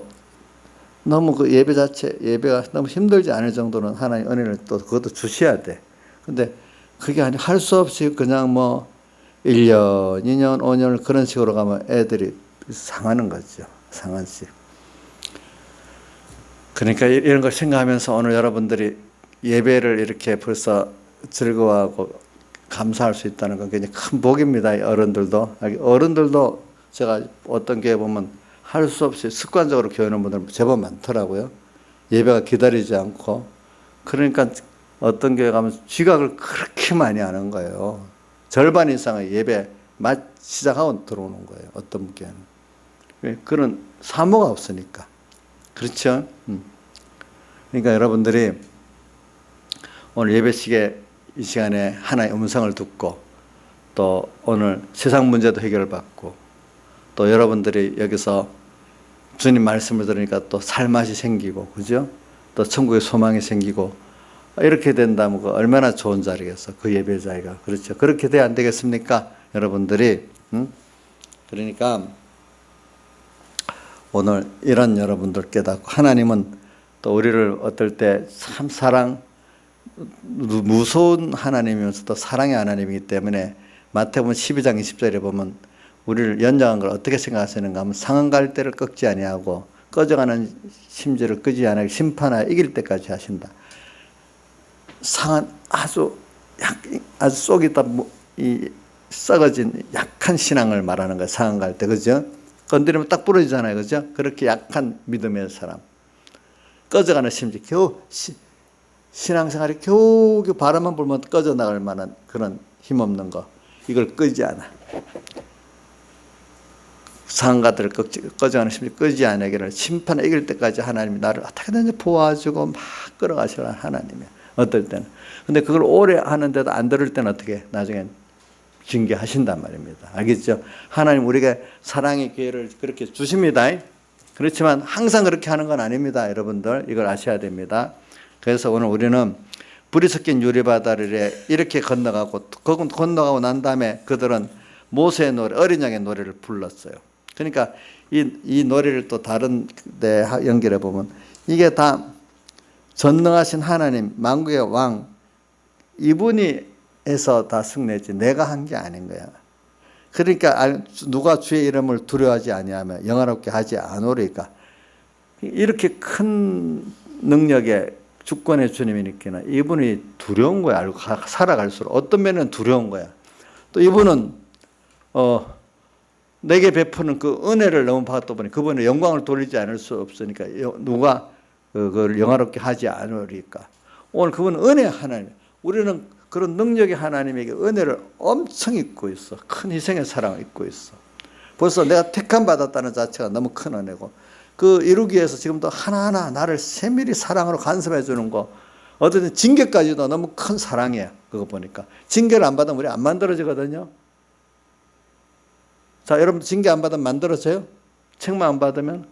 너무 그 예배가 너무 힘들지 않을 정도는 하나님 은혜를 또 그것도 주셔야 돼. 근데 그게 아니, 할 수 없이 그냥 1년, 2년, 5년 그런 식으로 가면 애들이 상하는 거죠. 상하지. 그러니까 이런 걸 생각하면서 오늘 여러분들이 예배를 이렇게 벌써 즐거워하고 감사할 수 있다는 건 굉장히 큰 복입니다. 어른들도 제가 어떤 교회 보면 할 수 없이 습관적으로 교회하는 분들 제법 많더라고요. 예배가 기다리지 않고. 그러니까 어떤 교회 가면 지각을 그렇게 많이 하는 거예요. 절반 이상의 예배 시작하고 들어오는 거예요. 어떤 교회는. 그런 사모가 없으니까. 그렇죠? 그러니까 여러분들이 오늘 예배식에 이 시간에 하나의 음성을 듣고 또 오늘 세상 문제도 해결받고 또 여러분들이 여기서 주님 말씀을 들으니까 또 살맛이 생기고, 그죠? 또 천국의 소망이 생기고, 이렇게 된다면 그 얼마나 좋은 자리겠어, 그 예배 자리가. 그렇죠? 그렇게 돼야 안 되겠습니까? 여러분들이. 그러니까 오늘 이런 여러분들 깨닫고, 하나님은 또 우리를 어떨 때 참 무서운 하나님이면서도 사랑의 하나님이기 때문에 마태복음 12장 20절에 보면 우리를 연장한 걸 어떻게 생각하시는가 하면 상한 갈대를 꺾지 아니하고 꺼져가는 심지를 끄지 아니하고 심판하여 이길 때까지 하신다. 상한 아주 쏙이 다 썩어진 약한 신앙을 말하는 거예요. 상한 갈대, 그죠? 건드리면 딱 부러지잖아요, 그죠? 그렇게 약한 믿음의 사람, 꺼져가는 심지, 겨우 신앙생활이 겨우 바람만 불면 꺼져 나갈 만한 그런 힘없는 거, 이걸 끄지 않아. 상가들을 꺼져가는 심지 끄지 않으기를 심판에 이길 때까지 하나님이 나를 어떻게든지 보아주고 막 끌어가시라는 하나님이야. 어떨 때는. 근데 그걸 오래 하는데도 안 들을 때는 어떻게 나중엔 징계하신단 말입니다. 알겠죠? 하나님 우리에게 사랑의 기회를 그렇게 주십니다. 그렇지만 항상 그렇게 하는 건 아닙니다. 여러분들 이걸 아셔야 됩니다. 그래서 오늘 우리는 불이 섞인 유리바다를 이렇게 건너가고 난 다음에 그들은 모세의 노래, 어린 양의 노래를 불렀어요. 그러니까 이 노래를 또 다른 데 연결해 보면 이게 다 전능하신 하나님, 만국의 왕, 이분이 해서 다 승리했지 내가 한 게 아닌 거야. 그러니까 누가 주의 이름을 두려워하지 아니하며 영화롭게 하지 않으리까. 이렇게 큰 능력의 주권의 주님이니까 이분이 두려운 거야. 알고 살아갈수록 어떤 면은 두려운 거야. 또 이분은 내게 베푸는 그 은혜를 너무 받다 보니 그분의 영광을 돌리지 않을 수 없으니까 누가 그걸 영화롭게 하지 않으리까. 오늘 그분은 은혜 하나님. 우리는 그런 능력의 하나님에게 은혜를 엄청 입고 있어. 큰 희생의 사랑을 입고 있어. 벌써 내가 택함 받았다는 자체가 너무 큰 은혜고, 그 이루기 위해서 지금도 하나하나 나를 세밀히 사랑으로 간섭해 주는 거, 어떤 징계까지도 너무 큰 사랑이에요. 그거 보니까 징계를 안 받으면 우리 안 만들어지거든요. 자, 여러분 징계 안 받으면 만들어져요? 책만 안 받으면?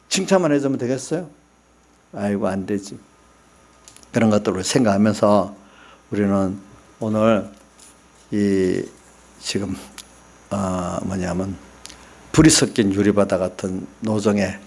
칭찬만 해주면 되겠어요? 아이고 안 되지. 그런 것들을 생각하면서 우리는 오늘 지금 불이 섞인 유리바다 같은 노정의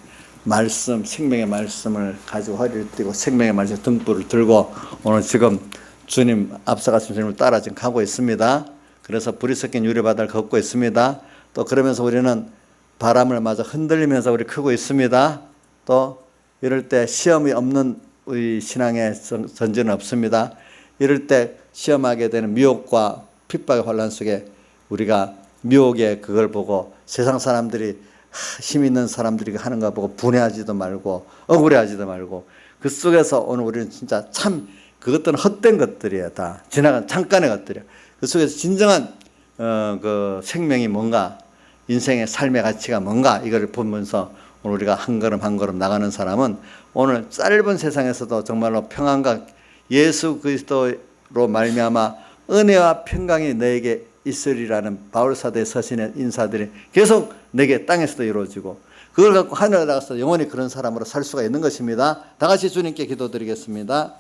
말씀, 생명의 말씀을 가지고 허리를 띠고 생명의 말씀 등불을 들고 오늘 지금 주님 앞서가신 주님을 따라 지금 가고 있습니다. 그래서 불이 섞인 유리바다를 걷고 있습니다. 또 그러면서 우리는 바람을 맞아 흔들리면서 우리 크고 있습니다. 또 이럴 때 시험이 없는 우리 신앙의 전제는 없습니다. 이럴 때 시험하게 되는 미혹과 핍박의 환란 속에 우리가 미혹의 그걸 보고 세상 사람들이 힘 있는 사람들이 하는 거 보고 분해하지도 말고 억울해하지도 말고 그 속에서 오늘 우리는 진짜 참 그것들은 헛된 것들이야. 다 지나간 잠깐의 것들이야. 그 속에서 진정한 그 생명이 뭔가, 인생의 삶의 가치가 뭔가, 이걸 보면서 오늘 우리가 한 걸음 한 걸음 나가는 사람은 오늘 짧은 세상에서도 정말로 평안과 예수 그리스도로 말미암아 은혜와 평강이 너에게 있으리라는 바울 사도의 서신의 인사들이 계속 내게 땅에서도 이루어지고 그걸 갖고 하늘에 나가서 영원히 그런 사람으로 살 수가 있는 것입니다. 다 같이 주님께 기도드리겠습니다.